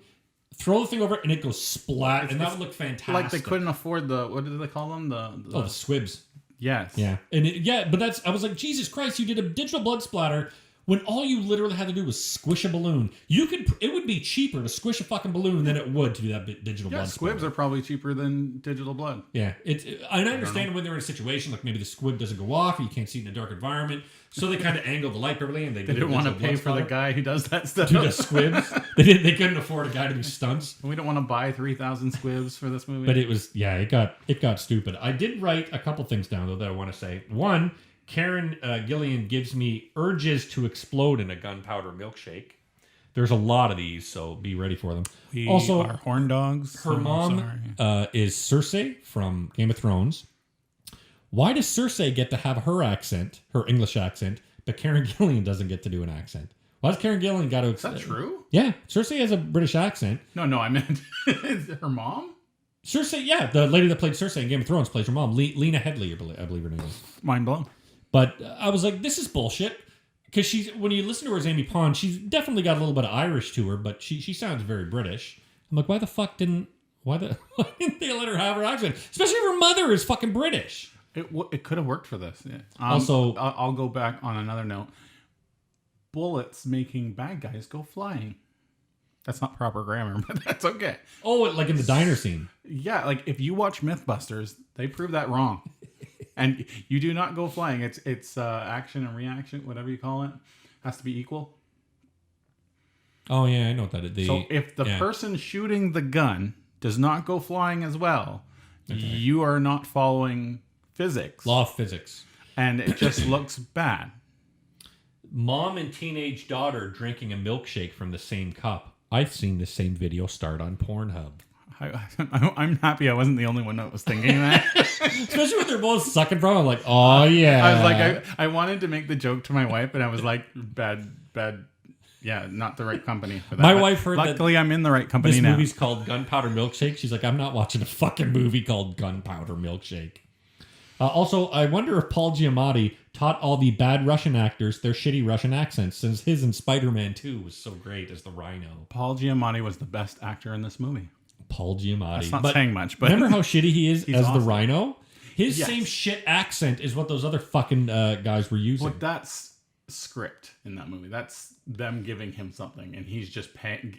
throw the thing over it, and it goes splat, and that would look fantastic. Like they couldn't afford what did they call them? The squibs. Yes. Yeah. And but I was like, Jesus Christ, you did a digital blood splatter when all you literally had to do was squish a balloon. It would be cheaper to squish a fucking balloon than it would to do that digital blood splatter. Squibs are probably cheaper than digital blood. Yeah. I understand when they're in a situation like maybe the squib doesn't go off or you can't see it in a dark environment. So they kind of angle the light perfectly, and they didn't want to pay for the guy who does that stuff. Do the squibs. They couldn't afford a guy to do stunts. We don't want to buy 3,000 squibs for this movie. But it got stupid. I did write a couple things down though that I want to say. One, Karen Gillan gives me urges to explode in a gunpowder milkshake. There's a lot of these, so be ready for them. We also, are horn dogs. Her mom is Cersei from Game of Thrones. Why does Cersei get to have her accent, her English accent, but Karen Gillan doesn't get to do an accent? Why does Karen Gillan got to... Is that true? Yeah, Cersei has a British accent. No, I meant her mom? Cersei, yeah, the lady that played Cersei in Game of Thrones plays her mom, Lena Headey, I believe her name is. Mind blown. But I was like, this is bullshit. Because when you listen to her as Amy Pond, she's definitely got a little bit of Irish to her, but she sounds very British. I'm like, why didn't they let her have her accent? Especially if her mother is fucking British. It could have worked for this. Yeah. Also, I'll go back on another note. Bullets making bad guys go flying. That's not proper grammar, but that's okay. Oh, like in the diner scene. Yeah, like if you watch Mythbusters, they prove that wrong. And you do not go flying. It's action and reaction, whatever you call it, has to be equal. Oh yeah, I know what that is. So if the person shooting the gun does not go flying as well, you are not following physics. Law of physics. And it just looks bad. Mom and teenage daughter drinking a milkshake from the same cup. I've seen the same video start on Pornhub. I'm happy I wasn't the only one that was thinking that. Especially when they're both sucking from. I'm like, oh yeah. I was like, I wanted to make the joke to my wife, but I was like, bad. Yeah, not the right company for that. My wife heard luckily I'm in the right company this now. This movie's called Gunpowder Milkshake. She's like, I'm not watching a fucking movie called Gunpowder Milkshake. Also, I wonder if Paul Giamatti taught all the bad Russian actors their shitty Russian accents, since his in Spider-Man 2 was so great as the Rhino. Paul Giamatti was the best actor in this movie. Paul Giamatti. That's not saying much, but remember how shitty he is as awesome. The Rhino? His same shit accent is what those other fucking guys were using. But that's script in that movie. That's them giving him something, and he's just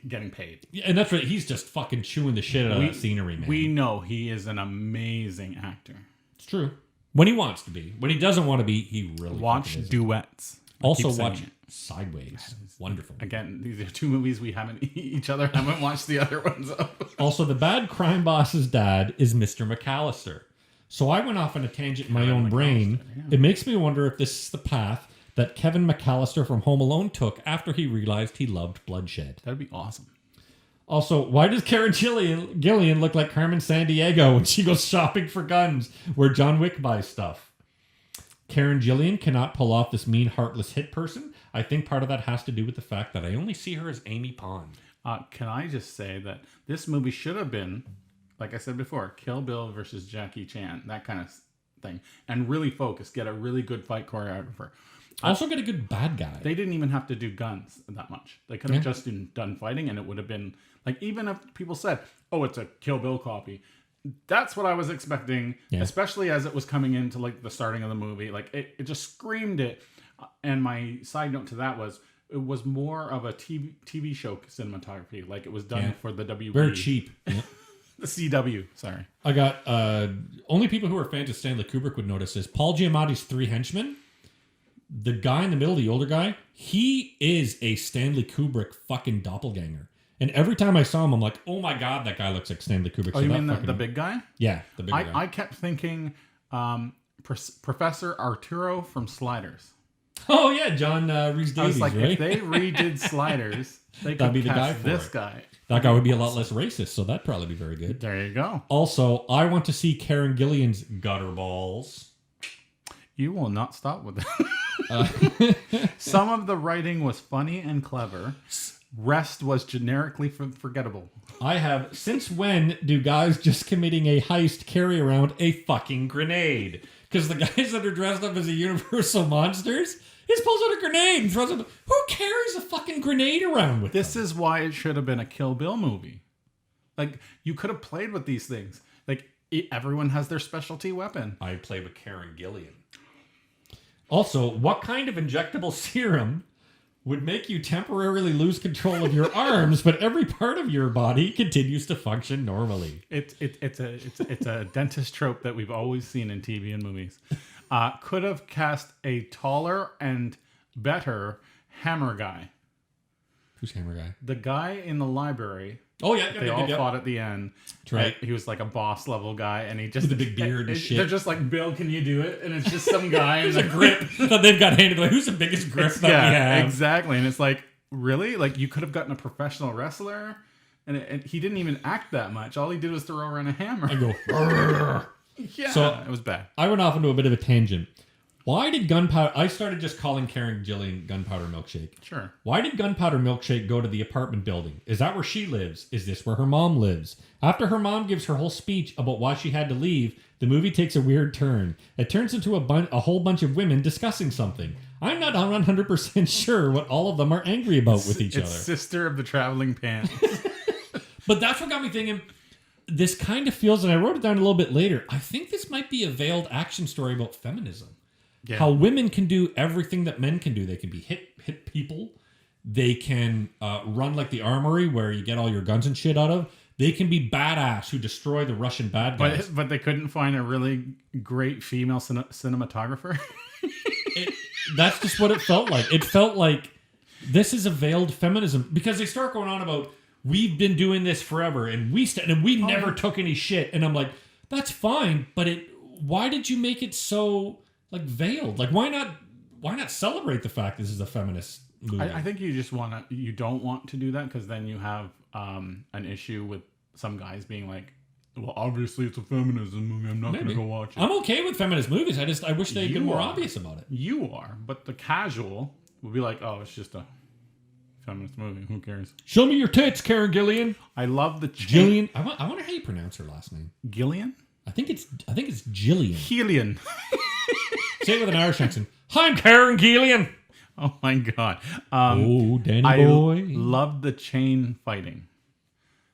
getting paid. Yeah, and that's right. He's just fucking chewing the shit out of that scenery, man. We know he is an amazing actor. It's true. When he wants to be. When he doesn't want to be, he really watch duets. Also watch Sideways. Wonderful. Again, these are two movies we haven't watched the other ones of. Also, the bad crime boss's dad is Mr. McAllister. So I went off on a tangent in my own brain. Yeah. It makes me wonder if this is the path that Kevin McAllister from Home Alone took after he realized he loved bloodshed. That'd be awesome. Also, why does Karen Gillian look like Carmen Sandiego when she goes shopping for guns where John Wick buys stuff? Karen Gillian cannot pull off this mean, heartless hit person. I think part of that has to do with the fact that I only see her as Amy Pond. Can I just say that this movie should have been, like I said before, Kill Bill versus Jackie Chan, that kind of thing. And really focus, get a really good fight choreographer. Also get a good bad guy. They didn't even have to do guns that much. They could have just done fighting, and it would have been, like, even if people said, oh, it's a Kill Bill copy. That's what I was expecting, especially as it was coming into, like, the starting of the movie. Like, it just screamed it. And my side note to that was, it was more of a TV show cinematography. Like, it was done for the WB. Very cheap. Yeah. The CW, sorry. I got, only people who are fans of Stanley Kubrick would notice this. Paul Giamatti's Three Henchmen, the guy in the middle, the older guy, he is a Stanley Kubrick fucking doppelganger. And every time I saw him, I'm like, oh my God, that guy looks like Stanley Kubrick. Oh, you mean the big guy? Yeah, the big guy. I kept thinking Professor Arturo from Sliders. Oh, yeah, John Rhys Davies, I was like, right? if they redid Sliders, they could be the guy for this guy. That guy would be a lot less racist, so that'd probably be very good. There you go. Also, I want to see Karen Gillian's gutter balls. You will not stop with that. Some of the writing was funny and clever. Rest was generically forgettable. I have, since when do guys just committing a heist carry around a fucking grenade? Because the guys that are dressed up as a Universal Monsters, he just pulls out a grenade and throws it. Who carries a fucking grenade around with This them? is why it should have been a Kill Bill movie. Like, you could have played with these things. Like, everyone has their specialty weapon. I played with Karen Gillian. Also, what kind of injectable serum would make you temporarily lose control of your arms, but every part of your body continues to function normally? It's a dentist trope that we've always seen in TV and movies. Could have cast a taller and better Hammer guy. Who's Hammer guy? The guy in the library. Oh yeah, they all fought at the end. That's right. He was like a boss level guy, and he just with the big beard and shit. They're just like, Bill, can you do it? And it's just some guy. There's a grip that they've got handed. Like, who's the biggest grip that we have? Exactly. And it's like, really? Like, you could have gotten a professional wrestler, and he didn't even act that much. All he did was throw around a hammer. I go. Yeah, so it was bad. I went off into a bit of a tangent. Why did Gunpowder... I started just calling Karen Gillian Gunpowder Milkshake. Sure. Why did Gunpowder Milkshake go to the apartment building? Is that where she lives? Is this where her mom lives? After her mom gives her whole speech about why she had to leave, the movie takes a weird turn. It turns into a whole bunch of women discussing something. I'm not 100% sure what all of them are angry about with each other. Sister of the Traveling Pants. But that's what got me thinking... This kind of feels, and I wrote it down a little bit later, I think this might be a veiled action story about feminism. Yeah. How women can do everything that men can do. They can be hit people. They can run like the Armory, where you get all your guns and shit out of. They can be badass who destroy the Russian bad guys. But they couldn't find a really great female cinematographer? That's just what it felt like. It felt like this is a veiled feminism. Because they start going on about, we've been doing this forever, and we never took any shit. And I'm like, that's fine, but why did you make it so... like veiled? Like, why not celebrate the fact this is a feminist movie? I think you don't want to do that, because then you have an issue with some guys being like, well, obviously it's a feminism movie, I'm not going to go watch it. I'm okay with feminist movies. I wish they'd been more obvious about it. You are, but the casual will be like, oh, it's just a feminist movie, who cares? Show me your tits, Karen Gillian. I love the Gillian. I wonder how you pronounce her last name. Gillian? I think it's Gillian. Gillian. Say it with an Irish accent. I'm Karen Gillian. Oh my God. Danny boy. I loved the chain fighting.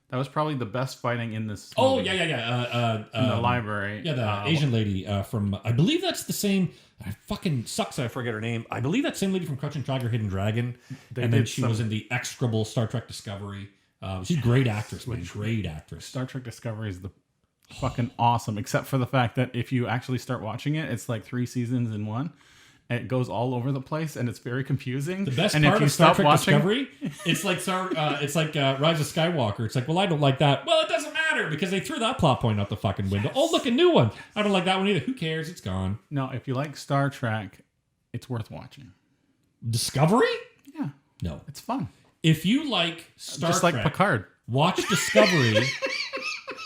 That was probably the best fighting in this movie. Oh, yeah. In the library. Yeah, the Asian lady from... I believe that's the same... It fucking sucks that I forget her name. I believe that same lady from Crouching Tiger, Hidden Dragon. And then she was in the execrable Star Trek Discovery. She's a great actress, man. Great actress. Star Trek Discovery is the fucking awesome, except for the fact that if you actually start watching it, it's like 3 seasons in one. and it goes all over the place, and it's very confusing. The best and part if you of Star stop Trek watching, Discovery, it's like Rise of Skywalker. It's like, well, I don't like that. Well, it doesn't matter because they threw that plot point out the fucking window. Oh, look, a new one. I don't like that one either. Who cares? It's gone. No, if you like Star Trek, it's worth watching. Discovery? Yeah. No. It's fun. If you like Star Just Trek, like Picard. watch Discovery.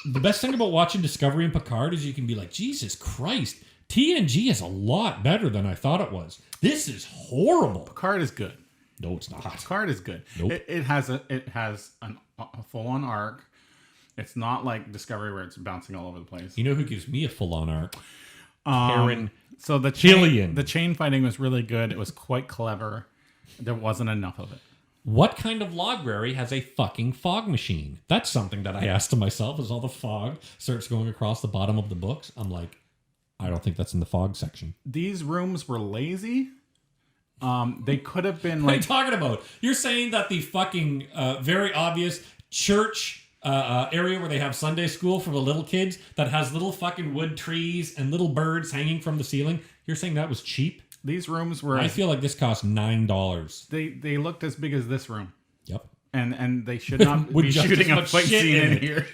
The best thing about watching Discovery and Picard is you can be like, Jesus Christ, TNG is a lot better than I thought it was. This is horrible. Picard is good. No, it's not. Picard is good. Nope. It has a full-on arc. It's not like Discovery where it's bouncing all over the place. You know who gives me a full-on arc? Karen. So the chain fighting was really good. It was quite clever. There wasn't enough of it. What kind of library has a fucking fog machine? That's something that I asked to myself as all the fog starts going across the bottom of the books. I'm like, I don't think that's in the fog section. These rooms were lazy. They could have been What are you like... talking about? You're saying that the fucking very obvious church area where they have Sunday school for the little kids that has little fucking wood trees and little birds hanging from the ceiling, you're saying that was cheap? These rooms were... I feel like this cost $9. They looked as big as this room. Yep. And they should not be shooting a fight scene in here.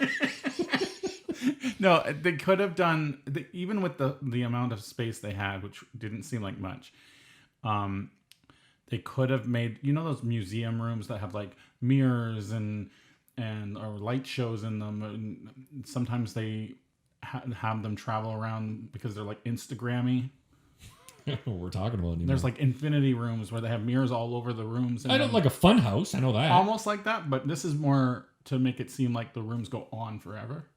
No, they could have done... Even with the amount of space they had, which didn't seem like much, they could have made... You know those museum rooms that have like mirrors and or light shows in them? And sometimes they have them travel around because they're like Instagrammy. We're talking about anymore. There's like infinity rooms where they have mirrors all over the rooms. And I don't like a fun house. I know that. Almost like that, but this is more to make it seem like the rooms go on forever.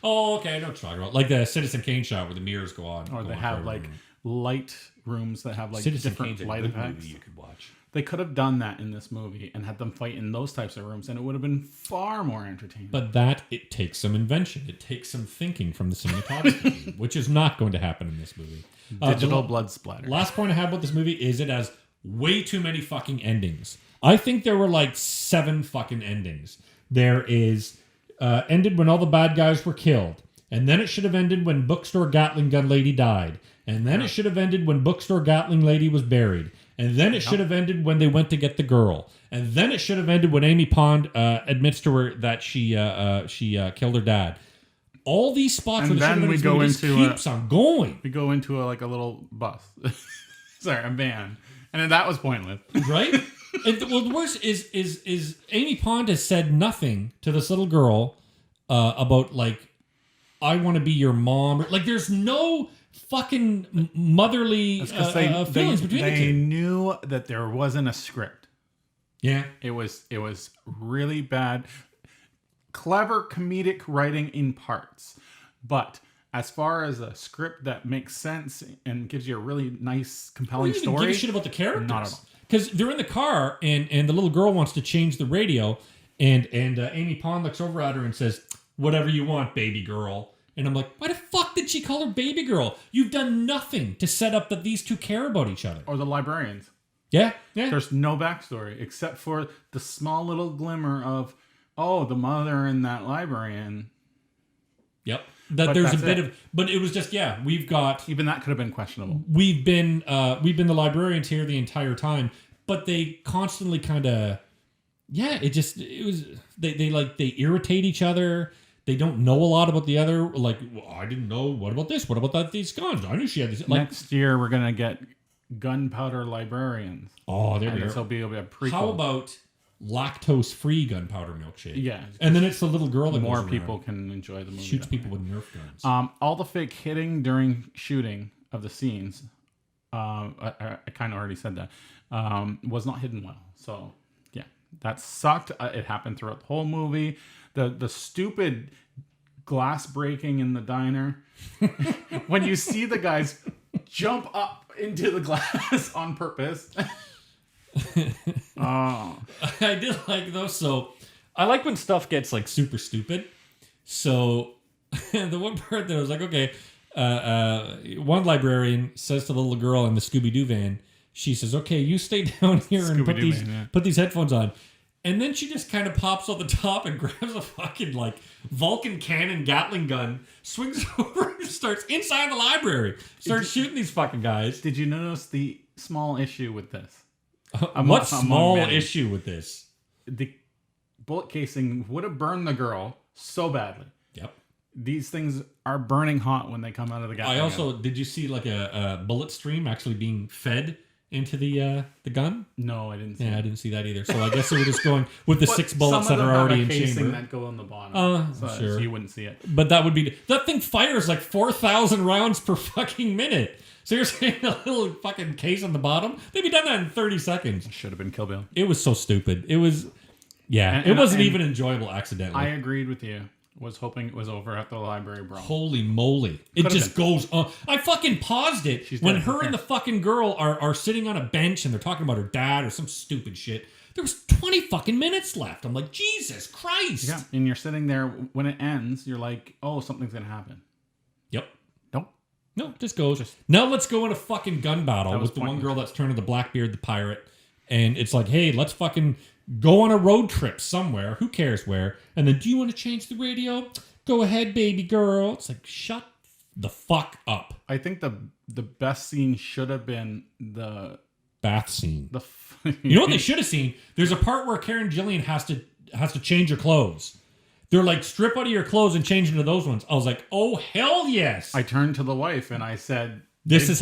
Oh, okay. I know what you're talking about. Like the Citizen Kane shot where the mirrors go on. Or they have like light rooms that have like Citizen different Kane's light a good effects. movie you could watch. They could have done that in this movie and had them fight in those types of rooms, and it would have been far more entertaining. But it takes some invention. It takes some thinking from the cinematography team, which is not going to happen in this movie. Digital blood splatter. Last point I have about this movie is it has way too many fucking endings. I think there were like 7 fucking endings. There is ended when all the bad guys were killed. And then it should have ended when Bookstore Gatling Gun Lady died. And then it should have ended when Bookstore Gatling Lady was buried. And then it should have ended when they went to get the girl. And then it should have ended when Amy Pond admits to her that she killed her dad. All these spots and where the then shit just keeps on going. We go into a little bus. Sorry, a van. And then that was pointless. Right? And the worst is Amy Pond has said nothing to this little girl about like, I want to be your mom. Like, there's no fucking motherly feelings between the two. They knew that there wasn't a script. Yeah. It was really bad. Clever comedic writing in parts. But as far as a script that makes sense and gives you a really nice, compelling story... Give a shit about the characters. Not at all. Because they're in the car, and the little girl wants to change the radio, and Amy Pond looks over at her and says, "Whatever you want, baby girl." And I'm like, why the fuck did she call her baby girl? You've done nothing to set up that these two care about each other. Or the librarians. Yeah. There's no backstory except for the small little glimmer of, oh, the mother and that librarian. Yep. But there's a bit of, but it was just, we've got... Even that could have been questionable. We've been the librarians here the entire time, but they constantly kind of, they irritate each other. They don't know a lot about the other. Like, well, I didn't know. What about this? What about these guns? I knew she had this. Like, next year, we're going to get Gunpowder Librarians. Oh, there we go. This will be a prequel. How about lactose-free Gunpowder Milkshake? Yeah. And then it's the little girl that more goes people around, can enjoy the movie. shoots people with Nerf guns. All the fake hitting during shooting of the scenes, I kind of already said that, was not hidden well. So, yeah, that sucked. It happened throughout the whole movie. The stupid glass breaking in the diner. When you see the guys jump up into the glass on purpose. Oh. I did like those. So I like when stuff gets like super stupid. So the one part that I was like, okay, one librarian says to the little girl in the Scooby-Doo van, she says, okay, you stay down here and put these headphones on. And then she just kind of pops on the top and grabs a fucking like Vulcan cannon Gatling gun, swings over and starts inside the library, starts shooting these fucking guys. Did you notice the small issue with this. What small issue with this? The bullet casing would have burned the girl so badly. Yep. These things are burning hot when they come out of the gun. Did you see like a bullet stream actually being fed into the gun? No, I didn't see I didn't see that either. So I guess they were just going with the 6 bullets that are already in chamber. That go on the bottom. Sure. So you wouldn't see it. But that thing fires like 4,000 rounds per fucking minute. So you're saying a little fucking case on the bottom? They'd be done that in 30 seconds. Should have been Kill Bill. It was so stupid. It was, it wasn't even enjoyable accidentally. I agreed with you. Was hoping it was over at the library, bro. Holy moly. It just goes on. I fucking paused it when her and the fucking girl are sitting on a bench and they're talking about her dad or some stupid shit. There was 20 fucking minutes left. I'm like, Jesus Christ. Yeah, and you're sitting there. When it ends, you're like, oh, something's going to happen. Yep. Nope. No, just goes. Now let's go in a fucking gun battle with the one girl that's turning the Blackbeard the pirate. And it's like, hey, let's fucking go on a road trip somewhere. Who cares where? And then, do you want to change the radio? Go ahead, baby girl. It's like, shut the fuck up. I think the best scene should have been the bath scene. You know what they should have seen? There's a part where Karen Gillian has to change her clothes. They're like, strip out of your clothes and change into those ones. I was like, oh hell yes. I turned to the wife and I said, this is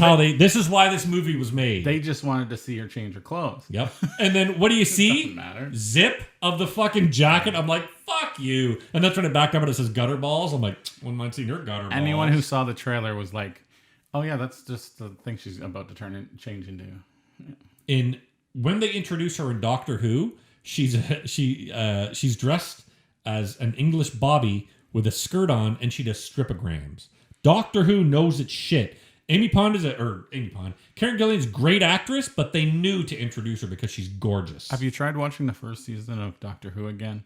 why this movie was made. They just wanted to see her change her clothes. Yep. And then what do you see? Doesn't matter. Zip of the fucking jacket. I'm like, fuck you. And that's when it backed up and it says gutter balls. I'm like, when am I seeing her gutter balls? Anyone who saw the trailer was like, oh yeah, that's just the thing she's about to change into. Yeah. When they introduce her in Doctor Who, she's dressed as an English Bobby with a skirt on and she does stripograms. Doctor Who knows its shit. Karen Gillian's great actress, but they knew to introduce her because she's gorgeous. Have you tried watching the first season of Doctor Who again?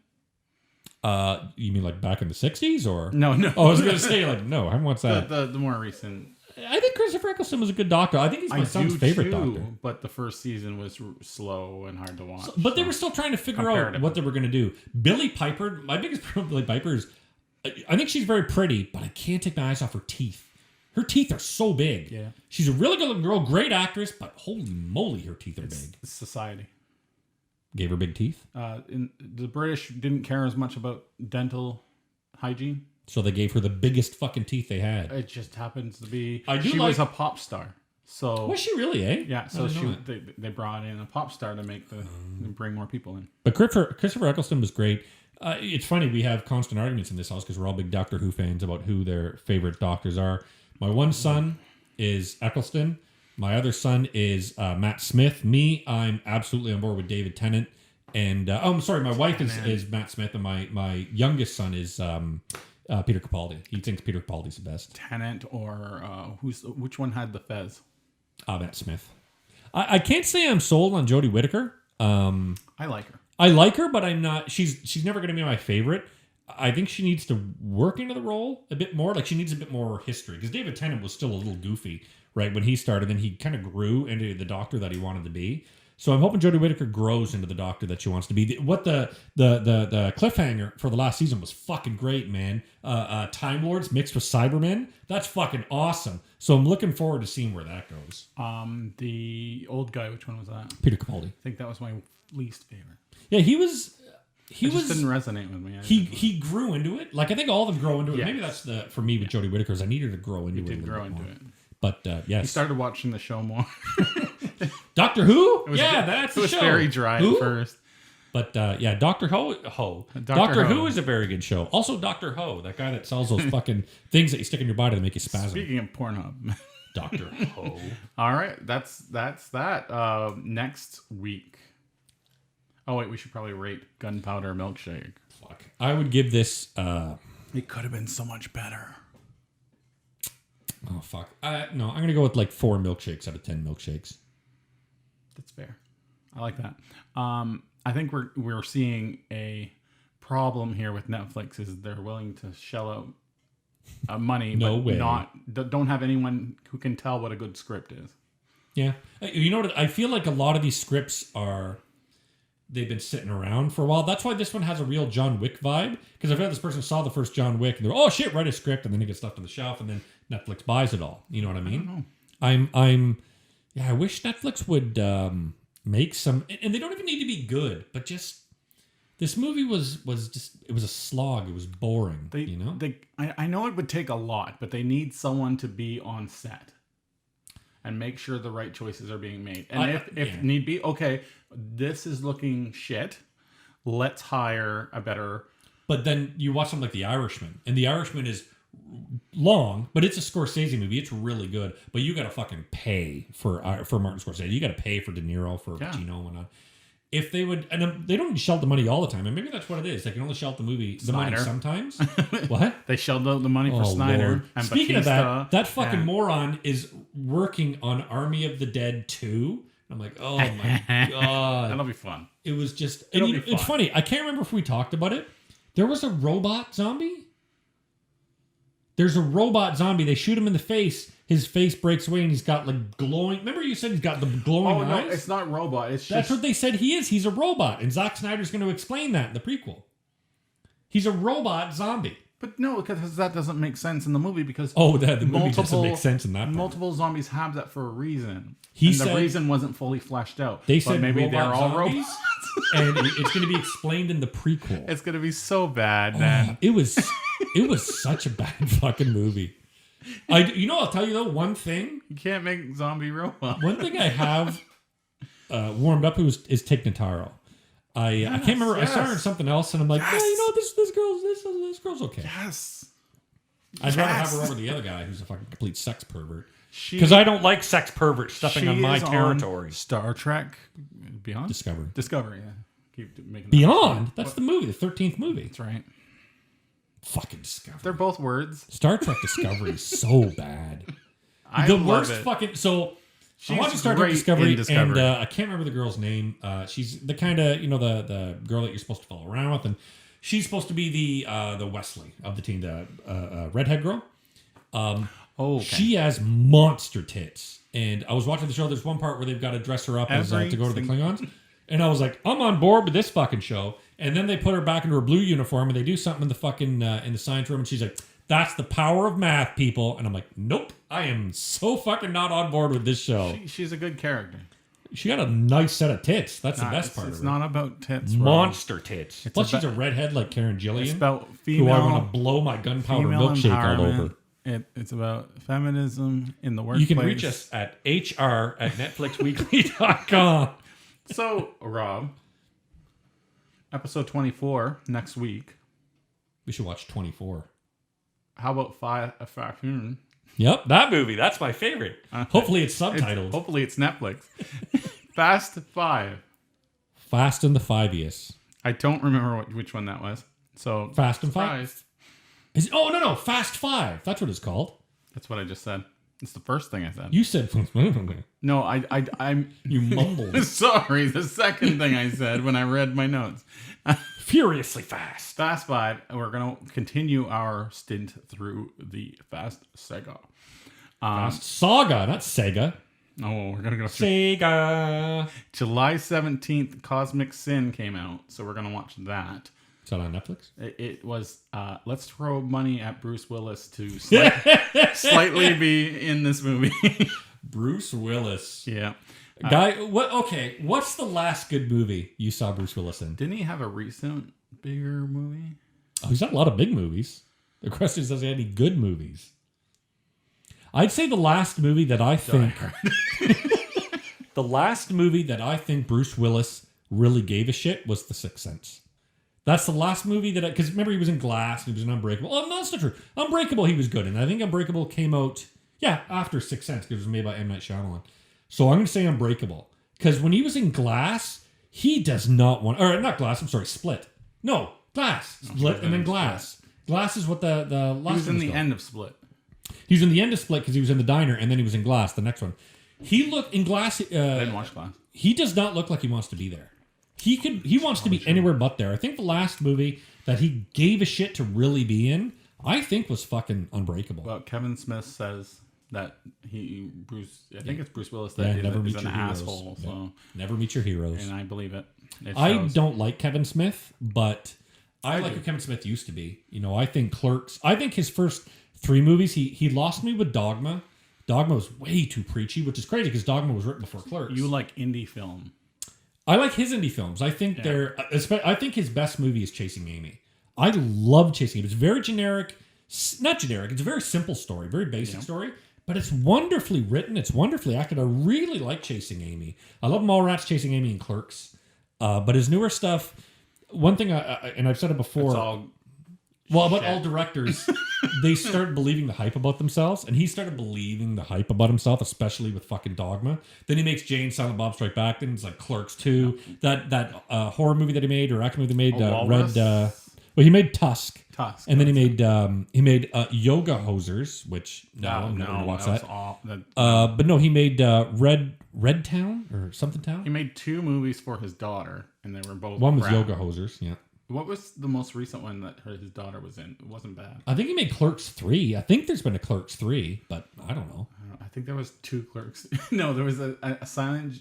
You mean like back in the 60s or? No. Oh, I was going to say like, no, I haven't watched that. The more recent. I think Christopher Eccleston was a good doctor. I think he's my son's favorite doctor. But the first season was slow and hard to watch. But they were still trying to figure out what they were going to do. Billie Piper, my biggest problem with Billie Piper is, I think she's very pretty, but I can't take my eyes off her teeth. Her teeth are so big. Yeah. She's a really good looking girl, great actress, but holy moly, her teeth are big. It's society. Gave her big teeth? The British didn't care as much about dental hygiene. So they gave her the biggest fucking teeth they had. It just happens to be... She was a pop star. So was she really, eh? Yeah, so they brought in a pop star to bring more people in. But Christopher Eccleston was great. It's funny, we have constant arguments in this house because we're all big Doctor Who fans about who their favorite doctors are. My one son is Eccleston. My other son is Matt Smith. I'm absolutely on board with David Tennant. And my wife is Matt Smith, and my youngest son is Peter Capaldi. He thinks Peter Capaldi's the best. Tennant or which one had the fez? Matt Smith. I can't say I'm sold on Jodie Whittaker. I like her. I like her, but I'm not. She's never going to be my favorite. I think she needs to work into the role a bit more. Like, she needs a bit more history. Because David Tennant was still a little goofy, right, when he started. Then he kind of grew into the doctor that he wanted to be. So I'm hoping Jodie Whittaker grows into the doctor that she wants to be. What the cliffhanger for the last season was fucking great, man. Time Lords mixed with Cybermen. That's fucking awesome. So I'm looking forward to seeing where that goes. The old guy, which one was that? Peter Capaldi. I think that was my least favorite. Yeah, he was... It just didn't resonate with me. He grew into it. Like, I think all of them grow into it. Yes. Maybe that's for me with Jodie Whittaker, is I need her to grow into it. He did grow into it. But yes. He started watching the show more. Doctor Who? That's the show. It was very dry at first. But Doctor Ho. Doctor Who is a very good show. Also Doctor Ho, that guy that sells those fucking things that you stick in your body to make you spasm. Speaking of Pornhub. Dr. Ho. All right, that's that. Next week. Oh wait, we should probably rate Gunpowder Milkshake. Fuck. I would give this... It could have been so much better. Oh, fuck. No, I'm going to go with like 4 milkshakes out of 10 milkshakes. That's fair. I like that. I think we're seeing a problem here with Netflix is they're willing to shell out money, but don't have anyone who can tell what a good script is. Yeah. You know what? I feel like a lot of these scripts they've been sitting around for a while. That's why this one has a real John Wick vibe. Because I feel like this person saw the first John Wick and they're, oh shit, write a script, and then it gets left on the shelf and then Netflix buys it all. You know what I mean? I don't know. Yeah, I wish Netflix would make some, and they don't even need to be good, but just this movie was just, it was a slog. It was boring. I know it would take a lot, but they need someone to be on set and make sure the right choices are being made. And if need be, okay, this is looking shit. Let's hire a better. But then you watch something like The Irishman, and The Irishman is long, but it's a Scorsese movie. It's really good, but you got to fucking pay for Martin Scorsese. You got to pay for De Niro, for Pacino, and whatnot. If they would, and they don't shell the money all the time, and maybe that's what it is. They can only shell the money sometimes. What? They shelled out the money for Snyder. Lord. And Speaking Batista, of that fucking moron is working on Army of the Dead 2. I'm like, oh my god, that'll be fun. It was just, it's funny. I can't remember if we talked about it. There was a robot zombie. There's a robot zombie. They shoot him in the face. His face breaks away and he's got like glowing. Remember you said he's got the glowing eyes? No, it's not robot. That's what they said he is. He's a robot. And Zack Snyder's going to explain that in the prequel. He's a robot zombie. But no, because that doesn't make sense in the movie because... the movie doesn't make sense in that part. Multiple zombies have that for a reason. The reason wasn't fully fleshed out. They said maybe they're all robots. And it's going to be explained in the prequel. It's going to be so bad, man. It was such a bad fucking movie. I'll tell you though, one thing. You can't make zombie robots. One thing I have warmed up is Tig Notaro. I can't remember. Yes. I saw her in something else, and I'm like, this girl's okay. Yes. I'd rather have her over the other guy who's a fucking complete sex pervert. Because I don't like sex perverts stepping on my territory. Star Trek Beyond? Discovery, yeah. Keep making Beyond? That's the movie, the 13th movie. That's right. Fucking Discovery. They're both words. Star Trek Discovery is so bad. I love it. I watched Star Trek Discovery, and I can't remember the girl's name. She's the kind of, the girl that you're supposed to follow around with, and she's supposed to be the Wesley of the team, the redhead girl. Okay. She has monster tits. And I was watching the show. There's one part where they've got to dress her up to go to the Klingons. And I was like, I'm on board with this fucking show. And then they put her back into her blue uniform and they do something in the fucking in the science room. And she's like, that's the power of math, people. And I'm like, nope, I am so fucking not on board with this show. She's a good character. She got a nice set of tits. That's the best part of it. It's not about tits. Monster tits. Plus, she's a redhead like Karen Gillian. It's about female. Who I want to blow my gunpowder milkshake all over. It's about feminism in the workplace. You can reach us at hr@netflixweekly.com. So, Rob, episode 24 next week. We should watch 24. How about Fafoon? Yep, that movie. That's my favorite. Hopefully it's subtitled. Hopefully it's Netflix. Fast 5. Fast and the Fiviest. I don't remember which one that was. So Fast and Five. No, Fast 5. That's what it's called. That's what I just said. It's the first thing I said. You said... No, I'm... You mumbled. Sorry, the second thing I said when I read my notes. Furiously fast. Fast 5. We're going to continue our stint through the Fast Saga. Fast Saga, not Sega. Oh, we're going to go through... Sega. July 17th, Cosmic Sin came out, so we're going to watch that. Is that on Netflix? It was, let's throw money at Bruce Willis to slightly be in this movie. Bruce Willis. Yeah. What's the last good movie you saw Bruce Willis in? Didn't he have a recent bigger movie? Oh, he's got a lot of big movies. The question is, does he have any good movies? I'd say the last movie that I think... the last movie that I think Bruce Willis really gave a shit was The Sixth Sense. That's the last movie that because remember he was in Glass and he was in Unbreakable. Oh, no, that's not true. Unbreakable he was good in. I think Unbreakable came out, after Sixth Sense because it was made by M. Night Shyamalan. So I'm going to say Unbreakable. Because when he was in Glass, he does not want... Or not Glass, I'm sorry, Split. No, Glass. Split and then Glass. Split. Glass is what the last one He was in the end of Split. He was in the end of Split because he was in the diner and then he was in Glass, the next one. He looked in Glass... I didn't watch Glass. He does not look like he wants to be there. He wants to be anywhere but there. I think the last movie that he gave a shit to really be in, I think was fucking Unbreakable. Well, Kevin Smith says that I think it's Bruce Willis that is an asshole. So. Yeah. Never meet your heroes. And I believe it. I don't like Kevin Smith, but I like who Kevin Smith used to be. I think Clerks. I think his first 3 movies, he lost me with Dogma. Dogma was way too preachy, which is crazy because Dogma was written before Clerks. You like indie film. I like his indie films. I think I think his best movie is Chasing Amy. I love Chasing Amy. It's very generic. Not generic. It's a very simple story, very basic story, but it's wonderfully written. It's wonderfully acted. I really like Chasing Amy. I love Mallrats, Chasing Amy, and Clerks. But his newer stuff, one thing, and I've said it before. About all directors, they start believing the hype about themselves, and he started believing the hype about himself, especially with fucking Dogma. Then he makes Jay and Silent Bob Strike Back. Then it's like Clerks 2, that horror movie that he made, or action movie they made, Red. He made Tusk. And then he made Yoga Hosers, which I'm not gonna watch that. But no, he made Red Town or something Town. He made 2 movies for his daughter, and they were both. One was Yoga Hosers, yeah. What was the most recent one that his daughter was in? It wasn't bad. I think he made Clerks 3. I think there's been a Clerks 3, but I don't know. I think there was 2 Clerks. No, there was a Silent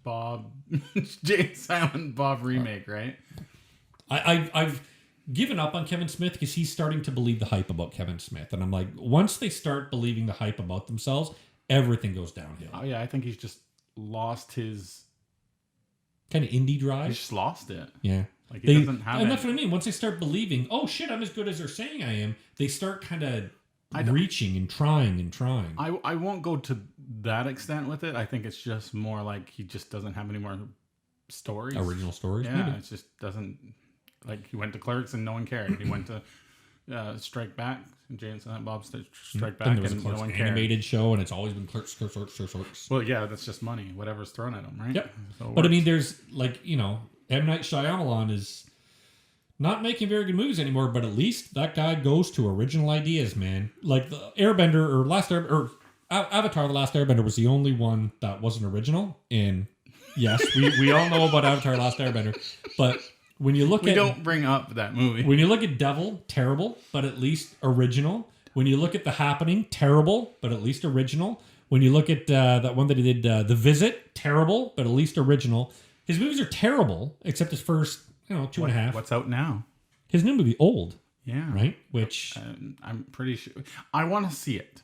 Bob, Jay Silent Bob remake, right? I've given up on Kevin Smith because he's starting to believe the hype about Kevin Smith. And I'm like, once they start believing the hype about themselves, everything goes downhill. Oh, yeah. I think he's just lost his... kind of indie drive. He's just lost it. Yeah. Like he doesn't have and that's what I mean. Once they start believing, oh shit, I'm as good as they're saying I am, they start kind of reaching and trying. I won't go to that extent with it. I think it's just more like he just doesn't have any more stories. Original stories? Yeah, maybe. It just doesn't... Like, he went to Clerks and no one cared. He went to Strike Back, and Jay and Silent Bob Strike Back, and no one cared. Animated show, and it's always been Clerks. Well, yeah, that's just money. Whatever's thrown at him, right? Yep. So but I mean, there's, like, M. Night Shyamalan is not making very good movies anymore, but at least that guy goes to original ideas, man. Like, the Airbender, or Avatar, The Last Airbender was the only one that wasn't original. And, yes, we all know about Avatar, Last Airbender, but... When you look we don't bring up that movie. When you look at Devil, terrible, but at least original. When you look at The Happening, terrible, but at least original. When you look at that one that he did, The Visit, terrible, but at least original. His movies are terrible, except his first, 2.5. What's out now? His new movie, Old. Yeah. Right? Which... I'm pretty sure... I want to see it.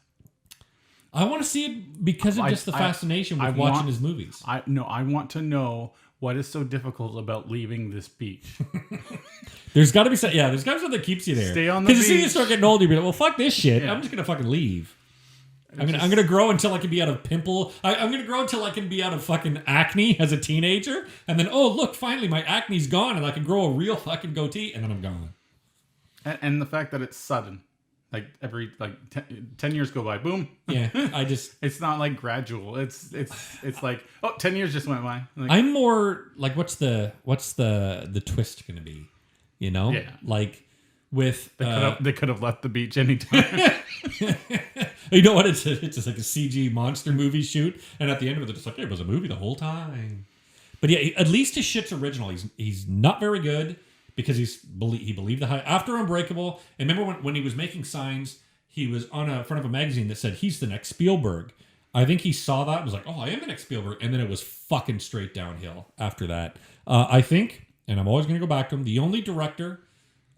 I want to see it because of just the fascination with watching his movies. I want to know... What is so difficult about leaving this beach? There's got to be something. Yeah, there's got to be something that keeps you there. Stay on the beach. Because as soon as you start getting older, you're like, well, fuck this shit. Yeah. I'm just gonna fucking leave. I'm gonna grow until I can be out of pimple. I'm gonna grow until I can be out of fucking acne as a teenager, and then look, finally my acne's gone, and I can grow a real fucking goatee, and then I'm gone. And the fact that it's sudden. Like every 10 years go by, boom. Yeah, it's not like gradual. It's like 10 years just went by. Like, I'm more like what's the twist going to be? Yeah. Like with they could have left the beach anytime. You know what? It's just like a CG monster movie shoot, and at the end of it, it's like it was a movie the whole time. But yeah, at least his shit's original. He's not very good. Because he believed the hype. After Unbreakable, and remember when he was making signs, he was on front of a magazine that said, he's the next Spielberg. I think he saw that and was like, oh, I am the next Spielberg. And then it was fucking straight downhill after that. I think, and I'm always going to go back to him, the only director,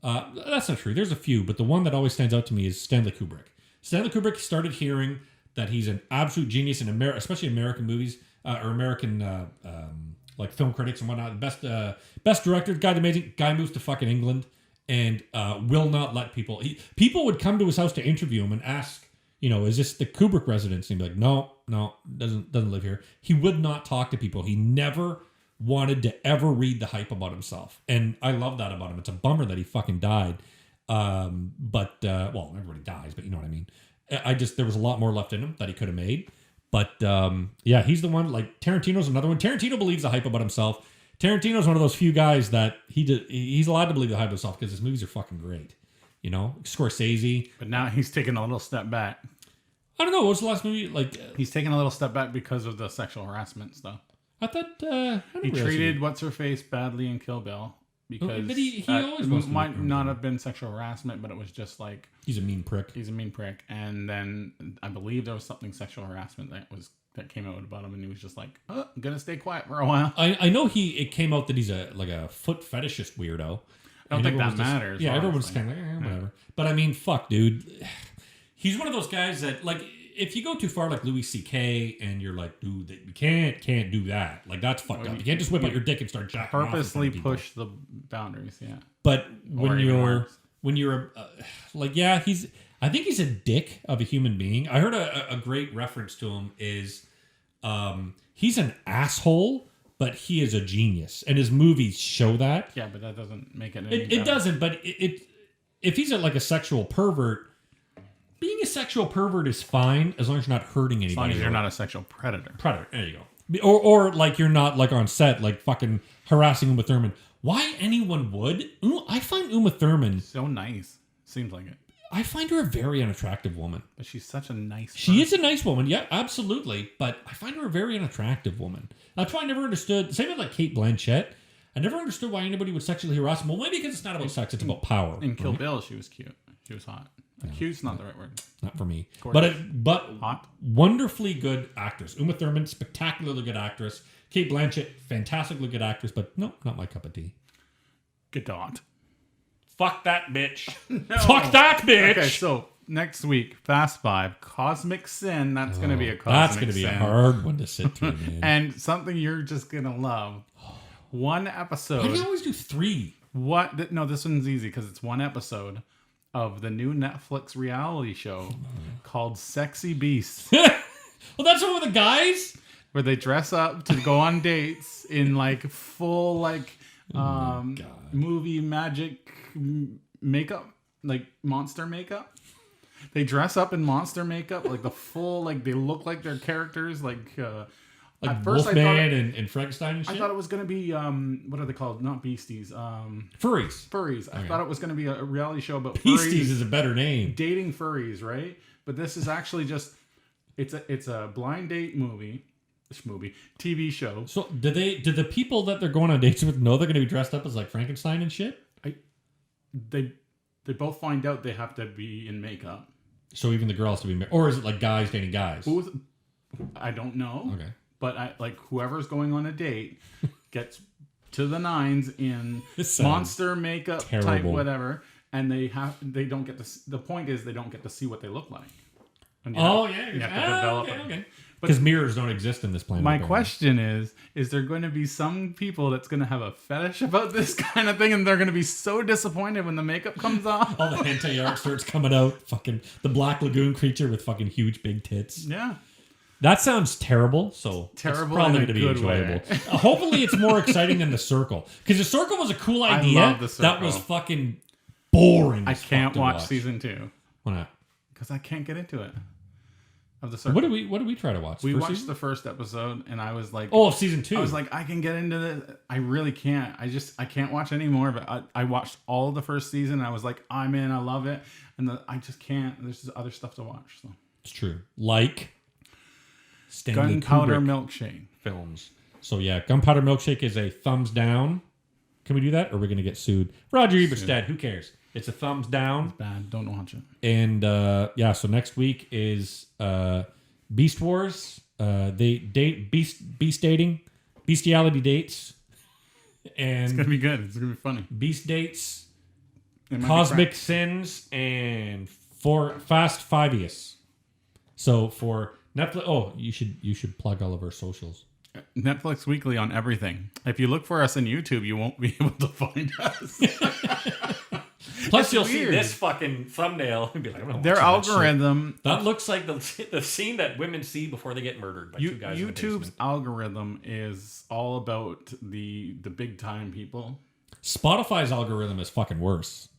that's not true, there's a few, but the one that always stands out to me is Stanley Kubrick. Stanley Kubrick started hearing that he's an absolute genius in especially American movies, or American... like film critics and whatnot, best director, guy's amazing. Guy moves to fucking England and will not let people. People would come to his house to interview him and ask, is this the Kubrick residence? And he'd be like, no, doesn't live here. He would not talk to people. He never wanted to ever read the hype about himself, and I love that about him. It's a bummer that he fucking died. But everybody dies, but you know what I mean. There was a lot more left in him that he could have made. But, yeah, he's the one, like, Tarantino's another one. Tarantino believes the hype about himself. Tarantino's one of those few guys that he's allowed to believe the hype about himself because his movies are fucking great. Scorsese. But now he's taking a little step back. I don't know. What was the last movie? He's taking a little step back because of the sexual harassment stuff. I thought... he treated What's-Her-Face badly in Kill Bill. Because but he always might not have been sexual harassment, but it was just like... He's a mean prick. And then I believe there was something sexual harassment that came out about him, and he was just like, I'm going to stay quiet for a while. I know it came out that he's a foot fetishist weirdo. I don't think that matters. Yeah, everyone's kind of like, whatever. But I mean, fuck, dude. He's one of those guys that, like, if you go too far, like Louis C.K., and you're like, dude, you can't do that. Like, that's fucked up. You can't just whip out your dick and start jacking off. Purposely push the boundaries, yeah. But when you're like, yeah, I think he's a dick of a human being. I heard a great reference to him is, he's an asshole, but he is a genius, and his movies show that. Yeah, but that doesn't make it. It doesn't, but if he's like a sexual pervert. Being a sexual pervert is fine as long as you're not hurting anybody. As long as you're not a sexual predator. Predator. There you go. Or like you're not like on set like fucking harassing Uma Thurman. Why anyone would? I find Uma Thurman so nice. Seems like it. I find her a very unattractive woman. But she's such a nice person. She is a nice woman. Yeah, absolutely. But I find her a very unattractive woman. That's why I never understood. Same with like Cate Blanchett. I never understood why anybody would sexually harass them. Well, maybe because it's not about sex. It's about power. In Kill Bill, she was cute. She was hot. Cute's not the right word. Not for me. But hot. Wonderfully good actress. Uma Thurman, spectacularly good actress. Cate Blanchett, fantastically good actress, but no, not my cup of tea. Get dot. Fuck that bitch. No. Fuck that bitch. Okay, so next week, Fast 5, Cosmic Sin. That's going to be a cosmic sin. That's going to be a hard one to sit through, man. And something you're just going to love. One episode. Why do you always do 3? What? No, this one's easy because it's one episode of the new Netflix reality show called Sexy Beasts. Well, that's one with the guys? Where they dress up to go on dates in like full like movie magic makeup, like monster makeup. They dress up in monster makeup, like the full, like they look like their characters, like at first Wolfman and Frankenstein and shit? I thought it was going to be, what are they called? Not beasties. Furries. Furries. I thought it was going to be a reality show about furries. Beasties is a better name. Dating furries, right? But this is actually just, it's a blind date TV show. So do the people that they're going on dates with know they're going to be dressed up as like Frankenstein and shit? They both find out they have to be in makeup. So even the girl has to be, or is it like guys dating guys? I don't know. Okay. But whoever's going on a date gets to the nines in monster makeup type whatever, and they don't get to. The point is they don't get to see what they look like. And you have to develop it. Okay. Because mirrors don't exist in this planet. My question is there going to be some people that's going to have a fetish about this kind of thing, and they're going to be so disappointed when the makeup comes off? All the hentai art starts coming out. Fucking the Black Lagoon creature with fucking huge big tits. Yeah. That sounds terrible, so terrible, it's probably going to be enjoyable. Hopefully it's more exciting than The Circle. Because The Circle was a cool idea. I love The Circle. That was fucking boring. I can't watch season 2. Why not? Because I can't get into it. Of The Circle. What do we try to watch? We watched the first episode, and I was like... Oh, season 2. I was like, I can get into this. I really can't. I can't watch anymore, but I watched all of the first season, and I was like, I'm in, I love it. And I just can't. There's just other stuff to watch. So. It's true. Like... Stanley Gunpowder Kubrick Milkshake films. So yeah, Gunpowder Milkshake is a thumbs down. Can we do that? Or are we going to get sued? Roger Ebert's dead. Who cares? It's a thumbs down. It's bad. Don't watch it. And so next week is Beast Wars. They date beast dating, bestiality dates, and it's gonna be good. It's gonna be funny. Beast dates, cosmic sins, and for Fast Fivius. So for Netflix. Oh, you should plug all of our socials. Netflix Weekly on everything. If you look for us on YouTube, you won't be able to find us. Plus, you'll see this fucking thumbnail and be like, "I'm their algorithm." That looks like the scene that women see before they get murdered by two guys. YouTube's algorithm is all about the big time people. Spotify's algorithm is fucking worse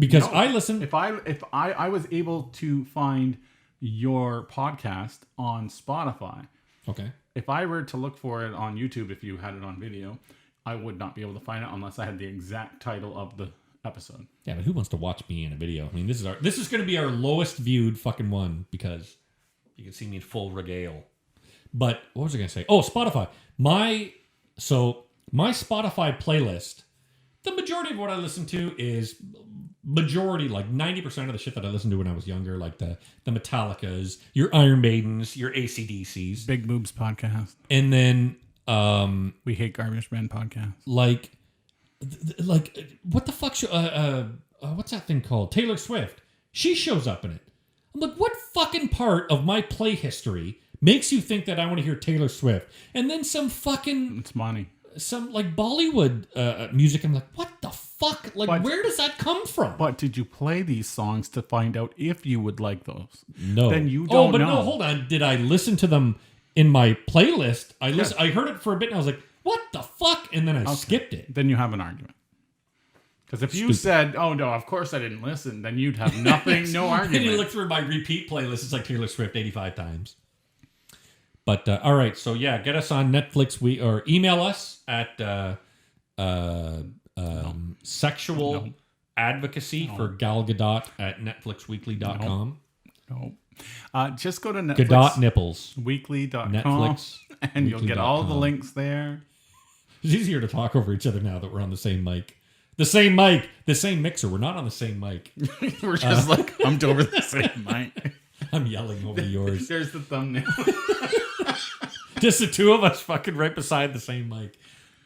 because I listen. If I was able to find your podcast on Spotify. Okay. If I were to look for it on YouTube, if you had it on video, I would not be able to find it unless I had the exact title of the episode. Yeah, but who wants to watch me in a video? I mean, this is going to be our lowest viewed fucking one because you can see me in full regale. But what was I going to say? Oh, Spotify. My Spotify playlist. The majority of what I listen to is like 90% of the shit that I listened to when I was younger, like the Metallicas, your Iron Maidens, your AC/DCs. Big Boobs podcast. And then We Hate Garbage Men podcast. Like what the fuck what's that thing called? Taylor Swift. She shows up in it. I'm like, what fucking part of my play history makes you think that I want to hear Taylor Swift, and then some fucking it's money. Some like Bollywood music. I'm like, what the fuck? Like, where does that come from? But did you play these songs to find out if you would like those? No. Then you don't know. No, hold on. Did I listen to them in my playlist? I heard it for a bit and I was like, what the fuck? And then I skipped it. Then you have an argument. Because if you said, oh no, of course I didn't listen, then you'd have nothing, no argument. And you look through my repeat playlist, it's like Taylor Swift 85 times. But, all right, so yeah, get us on Netflix or email us at sexual advocacy for Gal Gadot at netflixweekly.com. No. Just go to Netflix. Gadot nipples. Weekly.com. Netflix. And you'll get all the links there. It's easier to talk over each other now that we're on the same mic. The same mic. The same mixer. We're not on the same mic. We're just like humped over the same mic. I'm yelling over yours. There's the thumbnail. Just the two of us fucking right beside the same mic.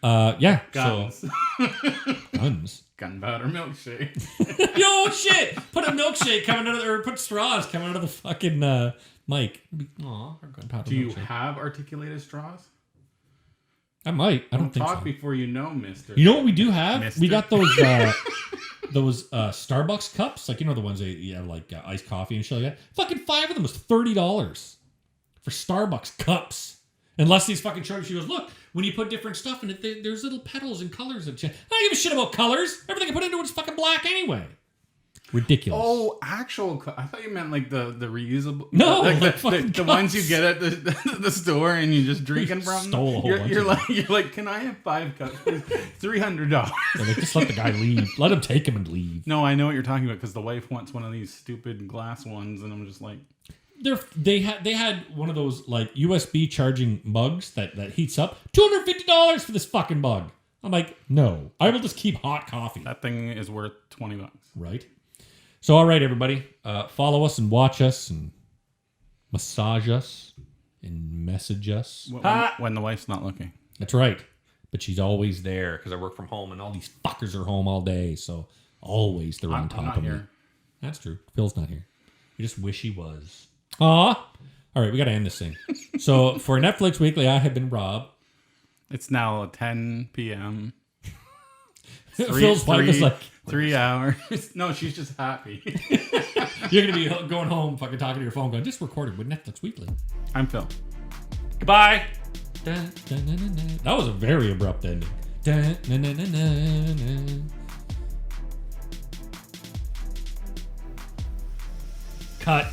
Yeah. Guns. So, guns. Gunpowder milkshake. Yo, shit! Put a milkshake coming out of or put straws coming out of the fucking mic. Aw, our gunpowder Do you milkshake. have articulated straws? I might. I don't think talk so. Before you know, mister. You know what we do have? Mister? We got those Starbucks cups. Like, you know the ones that you have like iced coffee and shit like that? Fucking 5 of them was $30 for Starbucks cups. Unless these fucking chargers, she goes, look, when you put different stuff in it, there's little petals and colors and shit. I don't give a shit about colors. Everything I put into it is fucking black anyway. Ridiculous. Oh, actual. I thought you meant like the reusable. No, like the ones you get at the store and you just drinking from. Stole a whole bunch. You're like, can I have 5 cups, please? $300. Like, just let the guy leave. Let him take him and leave. No, I know what you're talking about because the wife wants one of these stupid glass ones, and I'm just like. They had one of those like USB charging mugs that heats up. $250 for this fucking mug. I'm like, no, I will just keep hot coffee. That thing is worth $20. Right. So, all right, everybody, follow us and watch us and massage us and message us. When the wife's not looking. That's right. But she's always there because I work from home and all these fuckers are home all day. So always they're on top of me. That's true. Phil's not here. We just wish he was. Aw. All right, we got to end this thing. So for Netflix Weekly, I have been Rob. It's now 10 p.m. Phil's wife is like 3 hours. No, she's just happy. You're going to be going home fucking talking to your phone going, just recorded with Netflix Weekly. I'm Phil. Goodbye. That was a very abrupt ending. Cut.